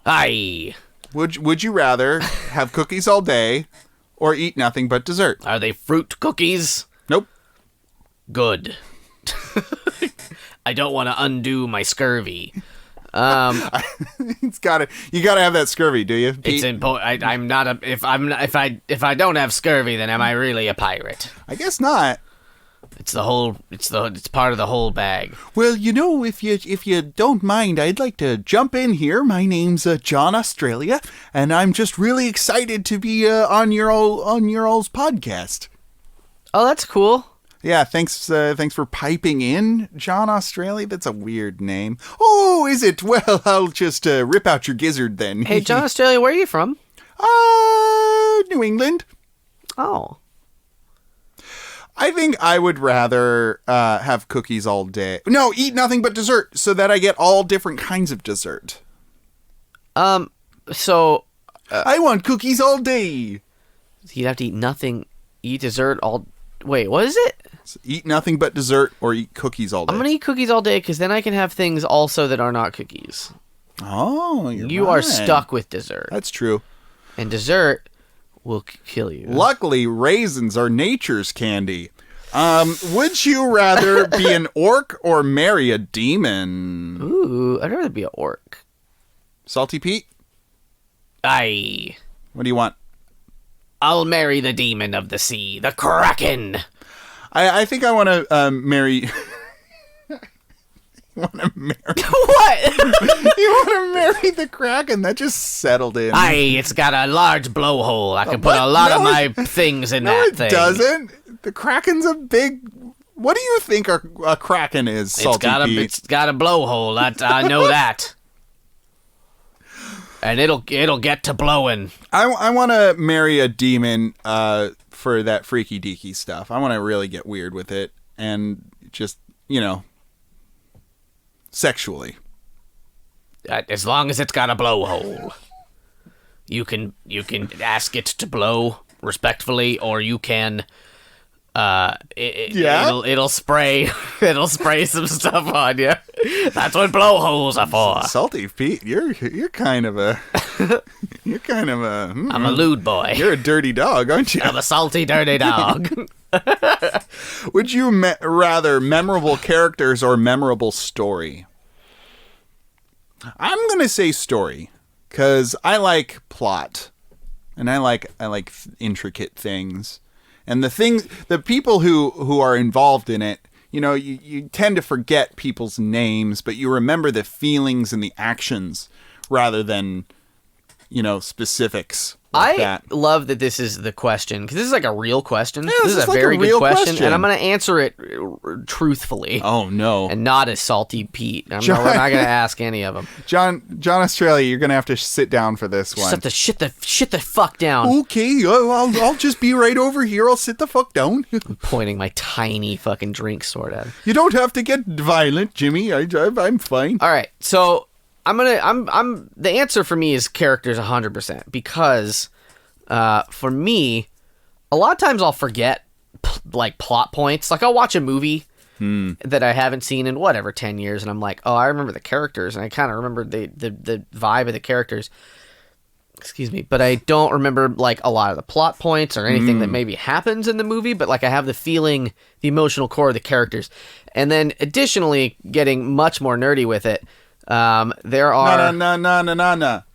Aye. Would you rather have cookies all day or eat nothing but dessert? Are they fruit cookies? Nope. Good. I don't want to undo my scurvy. You gotta have that scurvy, do you, Pete? It's important. I'm not a. If I don't have scurvy, then am I really a pirate? I guess not. It's part of the whole bag. Well, if you don't mind, I'd like to jump in here. My name's John Australia, and I'm just really excited to be on your all's podcast. Oh, that's cool. Yeah, thanks for piping in, John Australia. That's a weird name. Oh, is it? Well, I'll just rip out your gizzard then. Hey, John Australia, where are you from? New England. Oh. I think I would rather have cookies all day. No, eat nothing but dessert so that I get all different kinds of dessert. So I want cookies all day. you'd have to eat nothing, eat dessert all. Wait, what is it? So eat nothing but dessert or eat cookies all day. I'm gonna eat cookies all day because then I can have things also that are not cookies. Oh, You right. are stuck with dessert, That's true. and dessert will kill you. Luckily, raisins are nature's candy. Would you rather be an orc or marry a demon? Ooh, I'd rather be an orc. Salty Pete, Aye. what do you want? I'll marry the demon of the sea, the Kraken. I think I want to marry... You want to marry... What? You want to marry the Kraken? That just settled in. Aye, it's got a large blowhole. I can put what? a lot of No, my things in No, that it thing. doesn't. The Kraken's a big... What do you think a Kraken is, Salty Pete? It's got a blowhole. I know that. And it'll get to blowing. I want to marry a demon for that freaky deaky stuff. I want to really get weird with it and just, sexually. As long as it's got a blowhole. You can ask it to blow respectfully, or you can it'll spray some stuff on you. That's what blowholes are for. Salty Pete, you're kind of a I'm a lewd boy. You're a dirty dog, aren't you? I'm a salty, dirty dog. Would you rather memorable characters or memorable story? I'm gonna say story, because I like plot, and I like intricate things, and the people who are involved in it. You tend to forget people's names, but you remember the feelings and the actions rather than, specifics. I love that this is the question, because this is like a real question. Yeah, this is a like very a good real question, and I'm going to answer it truthfully. Oh, no. And not as Salty Pete. We're not going to ask any of them. John Australia, you're going to have to sit down for this one. Shit the fuck down. Okay, I'll just be right over here. I'll sit the fuck down. I'm pointing my tiny fucking drink sword at him. You don't have to get violent, Jimmy. I'm fine. All right, so I'm the answer for me is characters 100%, because for me, a lot of times I'll forget plot points. Like, I'll watch a movie that I haven't seen in 10 years, and I'm like, oh, I remember the characters, and I kind of remember the vibe of the characters. Excuse me, but I don't remember a lot of the plot points or anything that maybe happens in the movie, but I have the feeling, the emotional core of the characters. And then additionally, getting much more nerdy with it, there are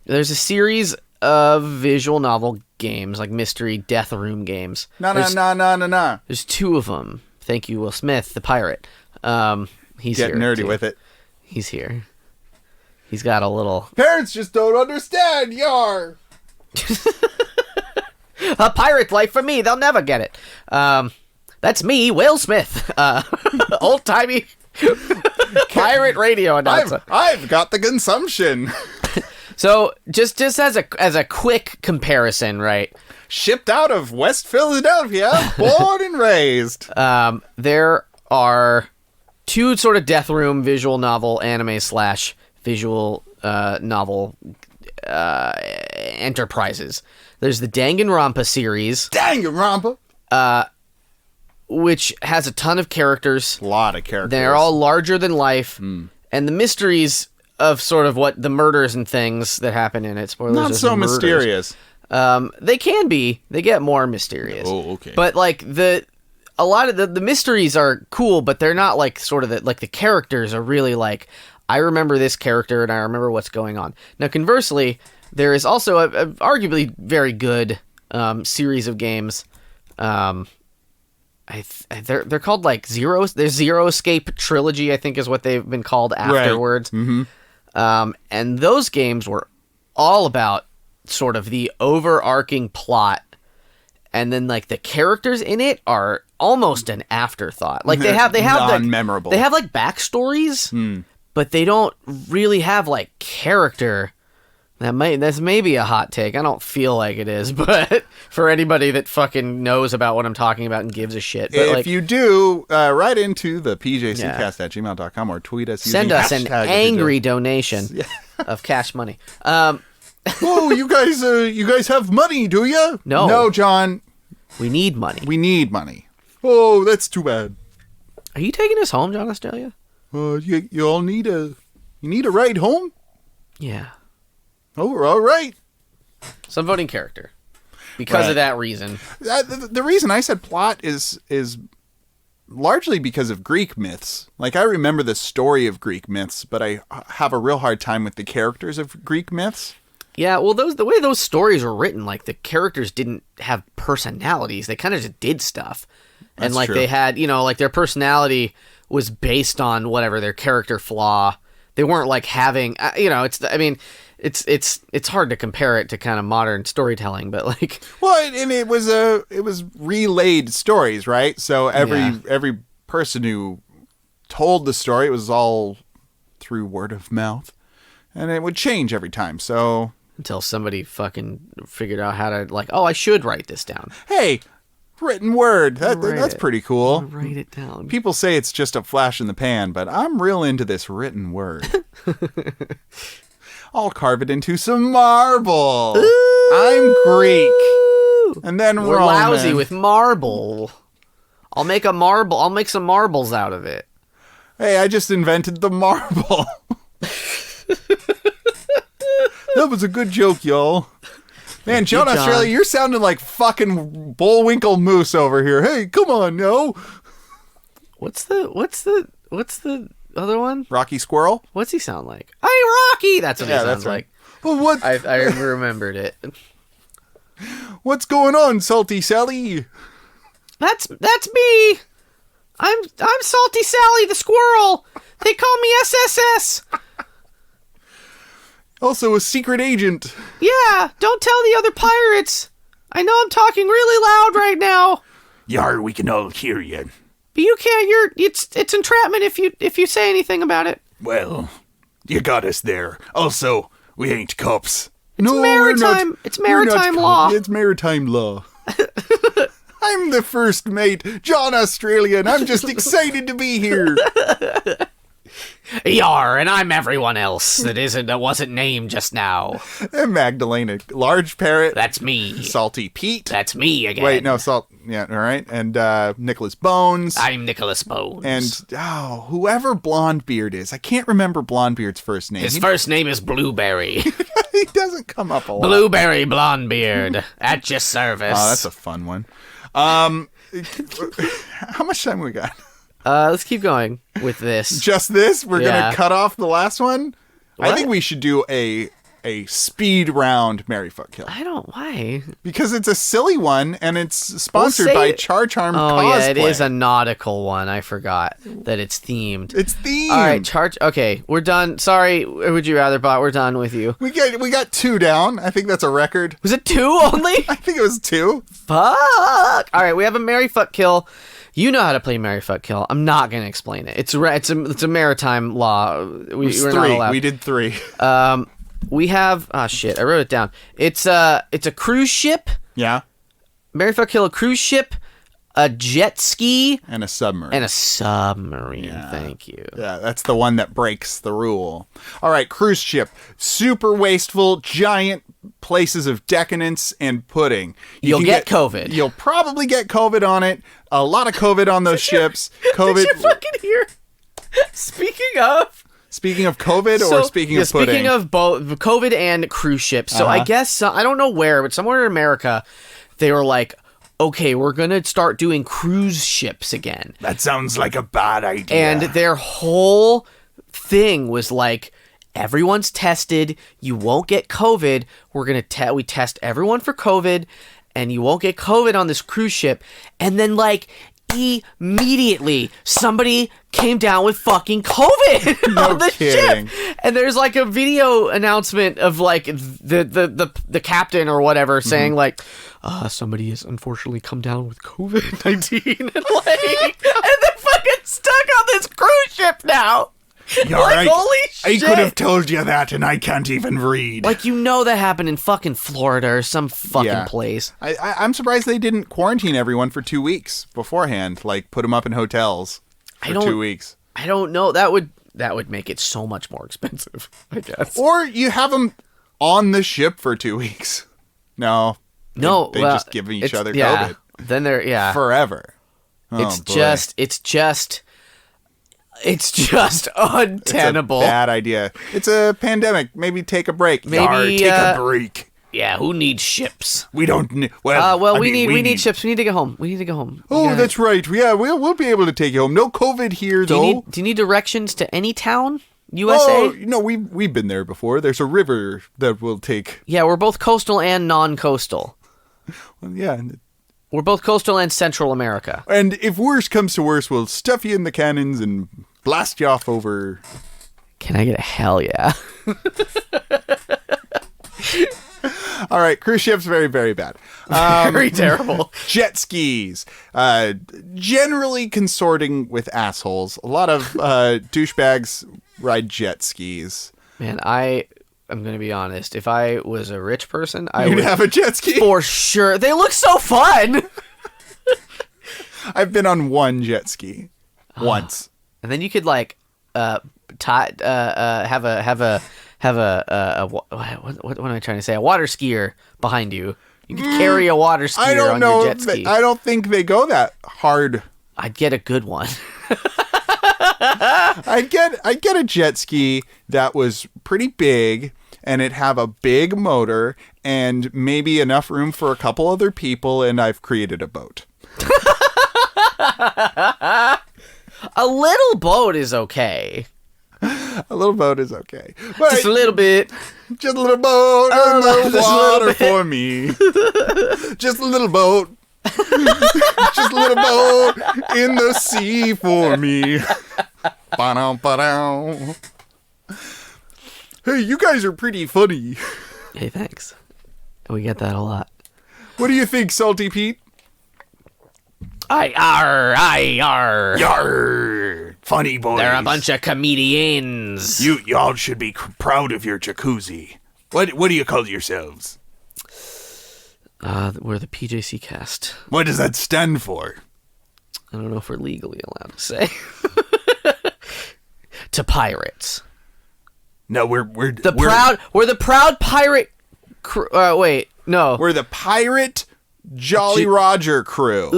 there's a series of visual novel games, like mystery death room games. There's two of them. Thank you, Will Smith, the pirate. He's Get here. nerdy too. with it. He's here. He's got a little... Parents just don't understand, yar! A pirate life for me. They'll never get it. That's me, Will Smith. Old-timey pirate radio announcer. I've got the consumption. So, just as a quick comparison, right? Shipped out of West Philadelphia, born and raised. There are two sort of death room visual novel anime / visual novel enterprises. There's the Danganronpa series. Danganronpa! Which has a ton of characters. A lot of characters. They're all larger than life. And the mysteries of sort of what the murders and things that happen in it. Spoilers. Not so murders. mysterious. They can be. They get more mysterious. Oh, okay. But a lot of the mysteries are cool, but they're not sort of the characters are really I remember this character and I remember what's going on. Now, conversely, there is also a arguably very good series of games. They're called Zero. There's Zero Escape Trilogy, I think, is what they've been called afterwards. Right. Mm-hmm. And those games were all about sort of the overarching plot, and then the characters in it are almost an afterthought. They have non-memorable. They have backstories, but they don't really have character That's maybe a hot take. I don't feel like it is, but for anybody that fucking knows about what I'm talking about and gives a shit. But if you do, write into the pjccast@gmail.com or tweet us. Send us an angry donation of cash money. Oh, you guys have money, do you? No, John. We need money. We need money. Oh, that's too bad. Are you taking us home, John Australia? You all need a ride home? Yeah. Oh, all right. So I'm voting character because of that reason. The reason I said plot is largely because of Greek myths. Like, I remember the story of Greek myths, but I have a real hard time with the characters of Greek myths. Yeah, well, the way those stories were written, like, the characters didn't have personalities. They kind of just did stuff. And, like, true. they had, like, their personality was based on whatever their character flaw. They weren't, like, having, it's hard to compare it to kind of modern storytelling, but, like... Well, and it was relayed stories, right? So every person who told the story, it was all through word of mouth. And it would change every time, so... Until somebody fucking figured out how to, like, I should write this down. Hey, written word. That's pretty cool. I'll write it down. People say it's just a flash in the pan, but I'm real into this written word. I'll carve it into some marble. Ooh. I'm Greek. And then we're Roman. Lousy with marble. I'll make some marbles out of it. Hey, I just invented the marble. That was a good joke, y'all. Man, John Australia, you're sounding like fucking Bullwinkle Moose over here. Hey, come on, yo. What's the other one? Rocky Squirrel? What's he sound like? Hey, Rocky! That's what he sounds like. Well, what? I remembered it. What's going on, Salty Sally? That's me. I'm Salty Sally the squirrel. They call me SSS. Also a secret agent. Yeah, don't tell the other pirates. I know I'm talking really loud right now. Yar, we can all hear you. But you can't. It's entrapment if you say anything about it. Well, you got us there. Also, we ain't cops. It's maritime. It's maritime law. It's maritime law. I'm the first mate, John Australia, and I'm just excited to be here. Yar, and I'm everyone else that wasn't named just now. And Magdalena, large parrot. That's me. Salty Pete. That's me again. Wait, no, yeah, all right. And Nicholas Bones. I'm Nicholas Bones. And whoever Blondebeard is, I can't remember Blondebeard's first name. His first name is Blueberry. He doesn't come up a lot. Blueberry Blondebeard at your service. Oh, that's a fun one. How much time we got? Let's keep going with this. Just this? We're going to cut off the last one? What? I think we should do a speed round Marry Fuck Kill. Why? Because it's a silly one, and it's sponsored by Char Charm Cosplay. Oh, yeah, it is a nautical one. I forgot that it's themed. It's themed. All right, okay, we're done. Sorry, Would You Rather Bot, we're done with you. We got 2 down. I think that's a record. Was it 2 only? I think it was 2. Fuck. All right, we have a Marry Fuck Kill. You know how to play Marry Fuck Kill. I'm not going to explain it. It's a maritime law. We're 3. not allowed. We did 3. We have shit. I wrote it down. It's a cruise ship. Yeah. Marry Fuck Kill, a cruise ship, a jet ski, and a submarine. Yeah. Thank you. Yeah, that's the one that breaks the rule. All right, cruise ship. Super wasteful, giant places of decadence and pudding. You'll get COVID. You'll probably get COVID on it. A lot of COVID on those ships. COVID. Did you fucking hear? Speaking of COVID or speaking of pudding? Speaking of both COVID and cruise ships. So I guess, I don't know where, but somewhere in America, they were like, okay, we're going to start doing cruise ships again. That sounds like a bad idea. And their whole thing was like, everyone's tested. You won't get COVID. We're going to we test everyone for COVID, and you won't get COVID on this cruise ship. And then, like, immediately somebody came down with fucking COVID on the ship. And there's like a video announcement of like the captain or whatever saying like, somebody has unfortunately come down with COVID-19 and they're fucking stuck on this cruise ship now. You're Like, right. holy I shit. could have told you that, and I can't even read. Like, that happened in fucking Florida or some fucking place. I'm surprised they didn't quarantine everyone for 2 weeks beforehand. Like, put them up in hotels for 2 weeks. I don't know. That would make it so much more expensive, I guess. Or you have them on the ship for 2 weeks. No. They just give each other COVID. Then they're, forever. It's just untenable. It's a bad idea. It's a pandemic. Maybe take a break. Maybe take a break. Yeah, who needs ships? We don't need. We need ships. We need to go home. Oh, that's right. Yeah, we'll be able to take you home. No COVID here, though. Do you need directions to any town? USA? Oh, we've been there before. There's a river that we'll take. Yeah, we're both coastal and non-coastal. Well, yeah. We're both coastal and Central America. And if worse comes to worse, we'll stuff you in the cannons and blast you off over. Can I get a hell yeah? All right, cruise ships, very, very bad. Very terrible. Jet skis, generally consorting with assholes. A lot of douchebags ride jet skis. Man, I'm going to be honest. If I was a rich person, I You'd would have a jet ski? For sure. They look so fun. I've been on one jet ski once. And then you could like have a what am I trying to say? A water skier behind you. You could carry a water skier on your jet ski. I don't think they go that hard. I'd get a good one. I'd get a jet ski that was pretty big, and it'd have a big motor and maybe enough room for a couple other people, and I've created a boat. A little boat is okay. A little boat is okay. But Just a little bit. Just a little boat in the water for me. Just a little boat. Just a little boat in the sea for me. Ba-dum, ba-dum. Hey, you guys are pretty funny. Hey, thanks. We get that a lot. What do you think, Salty Pete? Yarr. Funny boys. They're a bunch of comedians. Y'all should be proud of your jacuzzi. What do you call yourselves? We're the PJC cast. What does that stand for? I don't know if we're legally allowed to say. To pirates. No, we're the proud pirate crew. Wait, no. We're the Pirate Jolly Roger crew.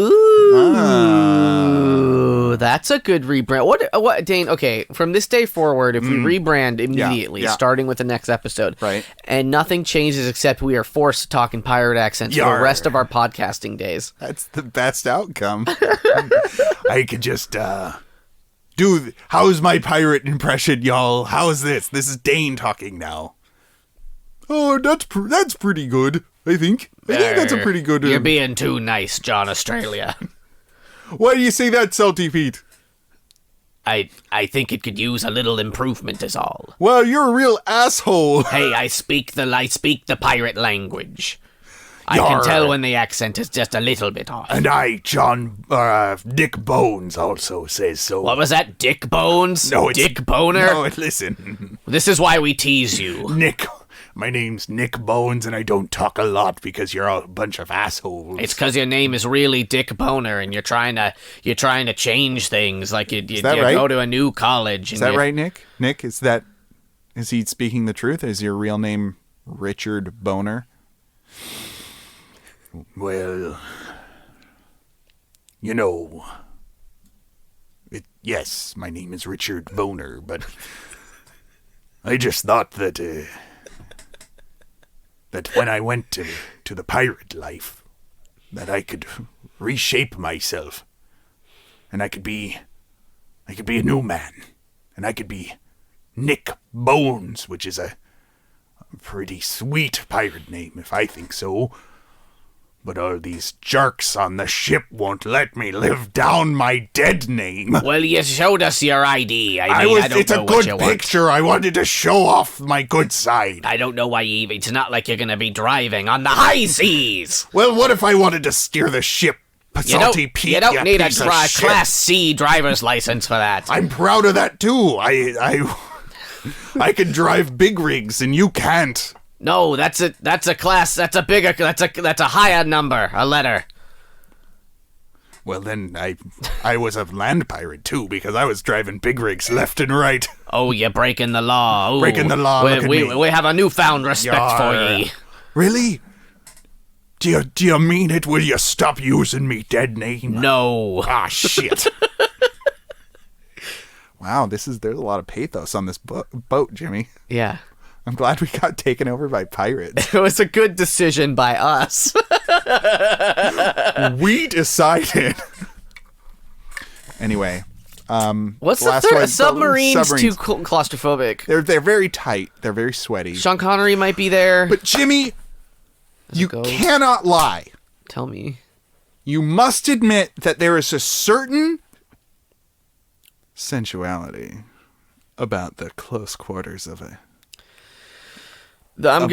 Ooh, that's a good rebrand. What, Dane? Okay, from this day forward, if we rebrand immediately, starting with the next episode, right, and nothing changes except we are forced to talk in pirate accents for the rest of our podcasting days. That's the best outcome. I could just how's my pirate impression, y'all? How's this? This is Dane talking now. Oh, that's pretty good. I think that's a pretty good. You're being too nice, John Australia. Why do you say that, Salty Pete? I think it could use a little improvement is all. Well, you're a real asshole. Hey, I speak the pirate language. I can tell when the accent is just a little bit off. And Dick Bones also says so. What was that, Dick Bones? No, it's Dick Boner? No, listen. This is why we tease you. Nick. My name's Nick Bones, and I don't talk a lot because you're all a bunch of assholes. It's because your name is really Dick Boner, and you're trying to change things. Like you right? go to a new college. Is that right, Nick? Nick, is he speaking the truth? Is your real name Richard Boner? Well, yes, my name is Richard Boner, but I just thought that when I went to the pirate life, that I could reshape myself, and I could be a new man, and I could be Nick Bones, which is a pretty sweet pirate name, if I think so. But all these jerks on the ship won't let me live down my dead name. Well, you showed us your ID. I don't it's know a what good you picture. I wanted to show off my good side. I don't know why you it's not like you're going to be driving on the high seas. Well, what if I wanted to steer the ship Salty Pete, you don't need a piece of shit. Class C driver's license for that. I'm proud of that too. I can drive big rigs and you can't. No, that's a higher number, a letter. Well, then I was a land pirate too because I was driving big rigs left and right. Oh, you're breaking the law. Ooh. Breaking the law. Look at me. We have a newfound respect for ye. Really? Do you mean it? Will you stop using me dead name? No. Ah, shit. Wow, there's a lot of pathos on this boat, Jimmy. Yeah. I'm glad we got taken over by pirates. It was a good decision by us. We decided. Anyway, what's the third? A submarine's too claustrophobic. They're very tight. They're very sweaty. Sean Connery might be there. But Jimmy, you cannot lie. Tell me. You must admit that there is a certain sensuality about the close quarters of a. How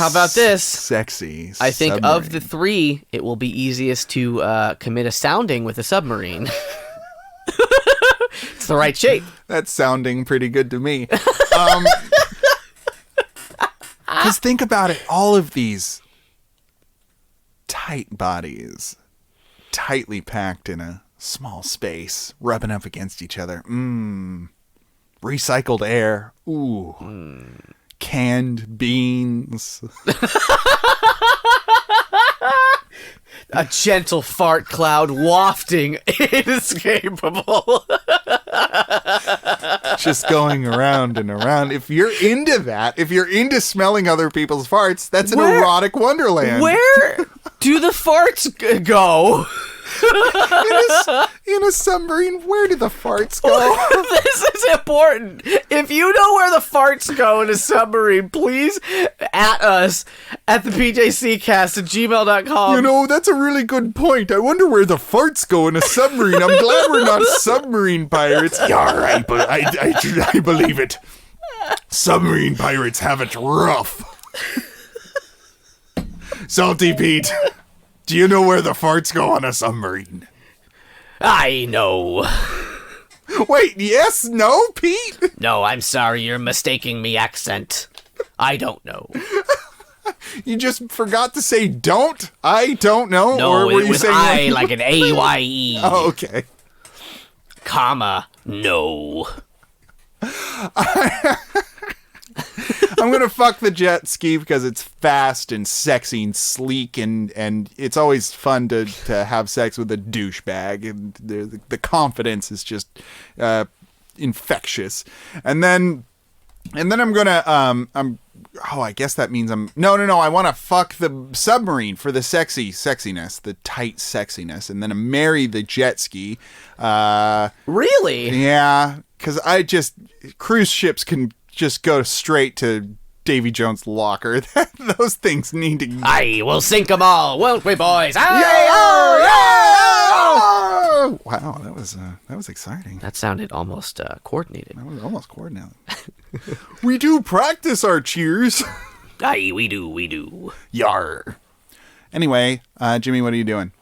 about this? Sexy. I think submarine. of the three, it will be easiest to commit a sounding with a submarine. It's the right shape. That's sounding pretty good to me. Because think about it, all of these tight bodies, tightly packed in a small space, rubbing up against each other. Recycled air. Ooh. Canned beans. A gentle fart cloud wafting inescapable. Just going around and around. If you're into that, if you're into smelling other people's farts, that's an erotic wonderland. Where do the farts go? In a submarine, where do the farts go? This is important. If you know where the farts go in a submarine, please at us at the pjccast@gmail.com. You know, that's a really good point. I wonder where the farts go in a submarine. I'm glad we're not submarine pirates. You're right, but I believe it. Submarine pirates have it rough. Salty Pete, do you know where the farts go on a submarine? I know. Wait, yes, no, Pete? No, I'm sorry, you're mistaking me accent. I don't know. You just forgot to say don't? I don't know? No, or were it you was saying I like an A-Y-E. Oh, okay. Comma, no. I'm going to fuck the jet ski because it's fast and sexy and sleek and it's always fun to have sex with a douchebag and the confidence is just infectious. And then I'm going to I guess that means no, I want to fuck the submarine for the sexiness, the tight sexiness, and then marry the jet ski. Really? Yeah, because cruise ships can just go straight to Davy Jones' locker. Those things need to. Aye, we'll sink them all, won't we, boys? Aye, Yeah! Wow, that was exciting. That sounded almost coordinated. That was almost coordinated. We do practice our cheers. Aye, we do. Yar. Anyway, Jimmy, what are you doing?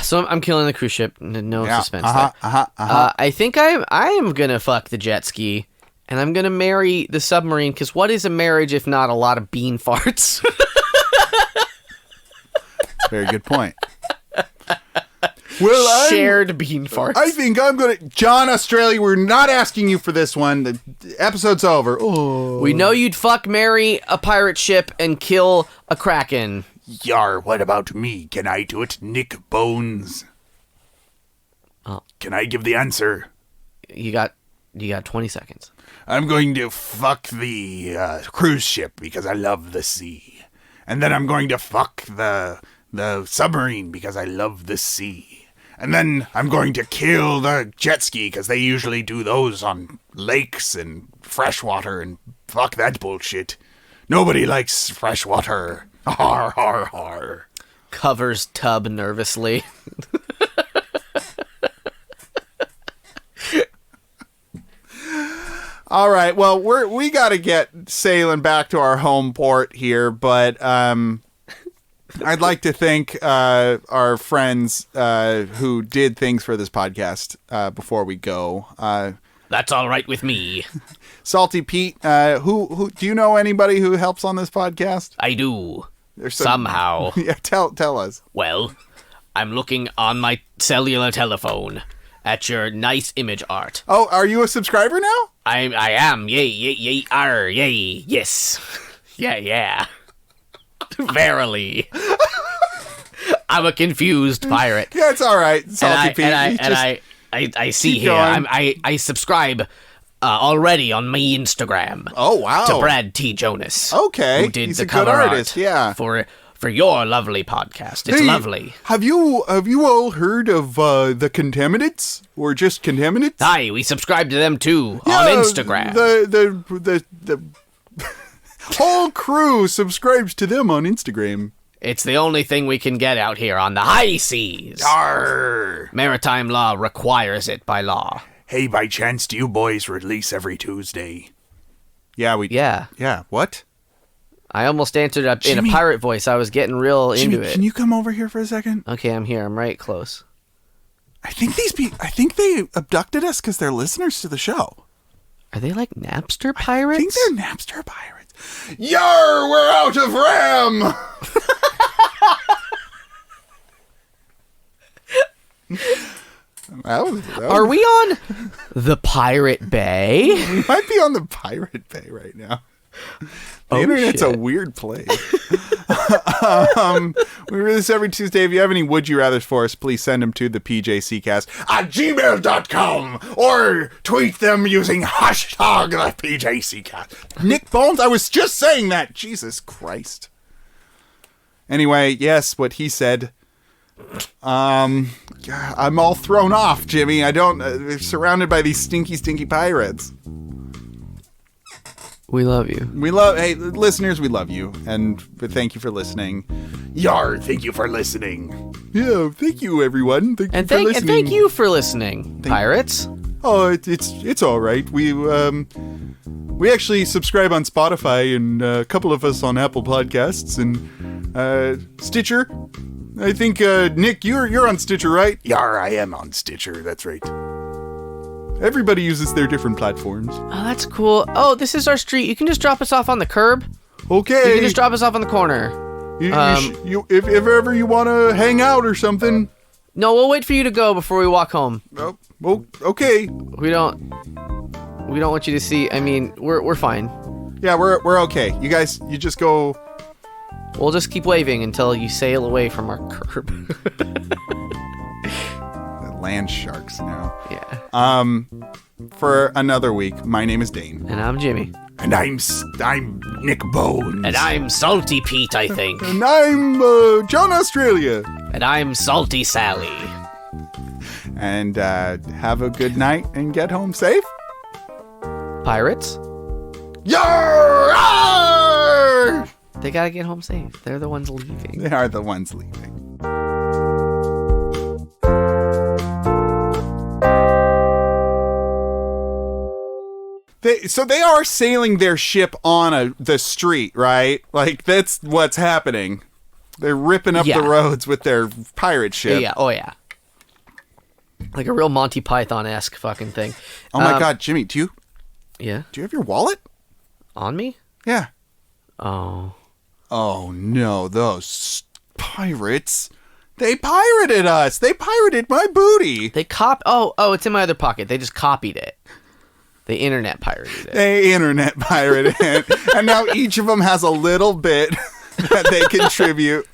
So I'm killing the cruise ship. No suspense there. I think I am gonna fuck the jet ski, and I'm gonna marry the submarine. Because what is a marriage if not a lot of bean farts? Very good point. Well, shared bean farts. I think I'm gonna. John Australia, we're not asking you for this one. The episode's over. Oh. We know you'd fuck, marry a pirate ship, and kill a kraken. Yar, what about me? Can I do it, Nick Bones? Oh. Can I give the answer? You got 20 seconds. I'm going to fuck the cruise ship because I love the sea. And then I'm going to fuck the submarine because I love the sea. And then I'm going to kill the jet ski because they usually do those on lakes and freshwater and fuck that bullshit. Nobody likes freshwater. Har, har, har. Covers tub nervously. All right. Well, we got to get sailing back to our home port here, but I'd like to thank our friends who did things for this podcast before we go. That's all right with me. Salty Pete, who do you know anybody who helps on this podcast? I do. There's Somehow. Yeah, tell us. Well, I'm looking on my cellular telephone at your nice image art. Oh, are you a subscriber now? I am. Yay, yay, yay, yay, yes. Yeah. Verily. I'm a confused pirate. Yeah, it's all right, Salty Pete. I see keep here. going. I subscribe already on my Instagram. Oh, wow. To Brad T. Jonas. Okay. Who did He's the a good cover artist, art yeah. For your lovely podcast. It's Hey, lovely. Have you all heard of the Contaminants or just Contaminants? Hi, we subscribe to them too Yeah, on Instagram. The whole crew subscribes to them on Instagram. It's the only thing we can get out here on the high seas. Arr. Maritime law requires it by law. Hey, by chance, do you boys release every Tuesday? Yeah, Yeah. What? I almost answered in a Jimmy. pirate voice. I was getting real Jimmy, into it. can you come over here for a second? Okay, I'm here. I'm right close. I think they abducted us because they're listeners to the show. Are they like Napster pirates? I think they're Napster pirates. Yar, we're out of RAM! Are we on the Pirate Bay? We might be on the Pirate Bay right now. The internet's a weird place. We release every Tuesday. If you have any would you rathers for us, please send them to the PJCcast at gmail.com or tweet them using hashtag the PJCcast. Nick Bones, I was just saying that. Jesus Christ. Anyway, yes, what he said. I'm all thrown off, Jimmy. I don't. Surrounded by these stinky pirates. We love you. Hey, listeners, we love you, and thank you for listening. Yar, thank you for listening. Yeah, thank you, everyone. Thank you for listening. And thank you for listening, pirates. Oh, it's all right. We actually subscribe on Spotify, and a couple of us on Apple Podcasts and Stitcher. I think Nick, you're on Stitcher, right? Yar, I am on Stitcher, that's right. Everybody uses their different platforms. Oh, that's cool. Oh, this is our street. You can just drop us off on the curb. Okay. You can just drop us off on the corner. If ever you want to hang out or something. No, we'll wait for you to go before we walk home. Oh, well, okay. We don't want you to see. I mean, we're fine. Yeah, we're okay. You guys, you just go. We'll just keep waving until you sail away from our curb. Land sharks now. Yeah. For another week, my name is Dane. And I'm Jimmy. And I'm Nick Bones. And I'm Salty Pete, I think. And I'm John Australia. And I'm Salty Sally. And have a good night and get home safe. Pirates? Yar! Arr! They gotta get home safe. They're the ones leaving. They are the ones leaving. They are sailing their ship on the street, right? Like, that's what's happening. They're ripping up the roads with their pirate ship. Yeah, oh yeah. Like a real Monty Python-esque fucking thing. Oh my God, Jimmy, do you have your wallet? On me? Yeah. Oh. Oh no, those pirates. They pirated us. They pirated my booty. They Oh, it's in my other pocket. They just copied it. They internet pirated it. They internet pirated it. And now each of them has a little bit that they contribute.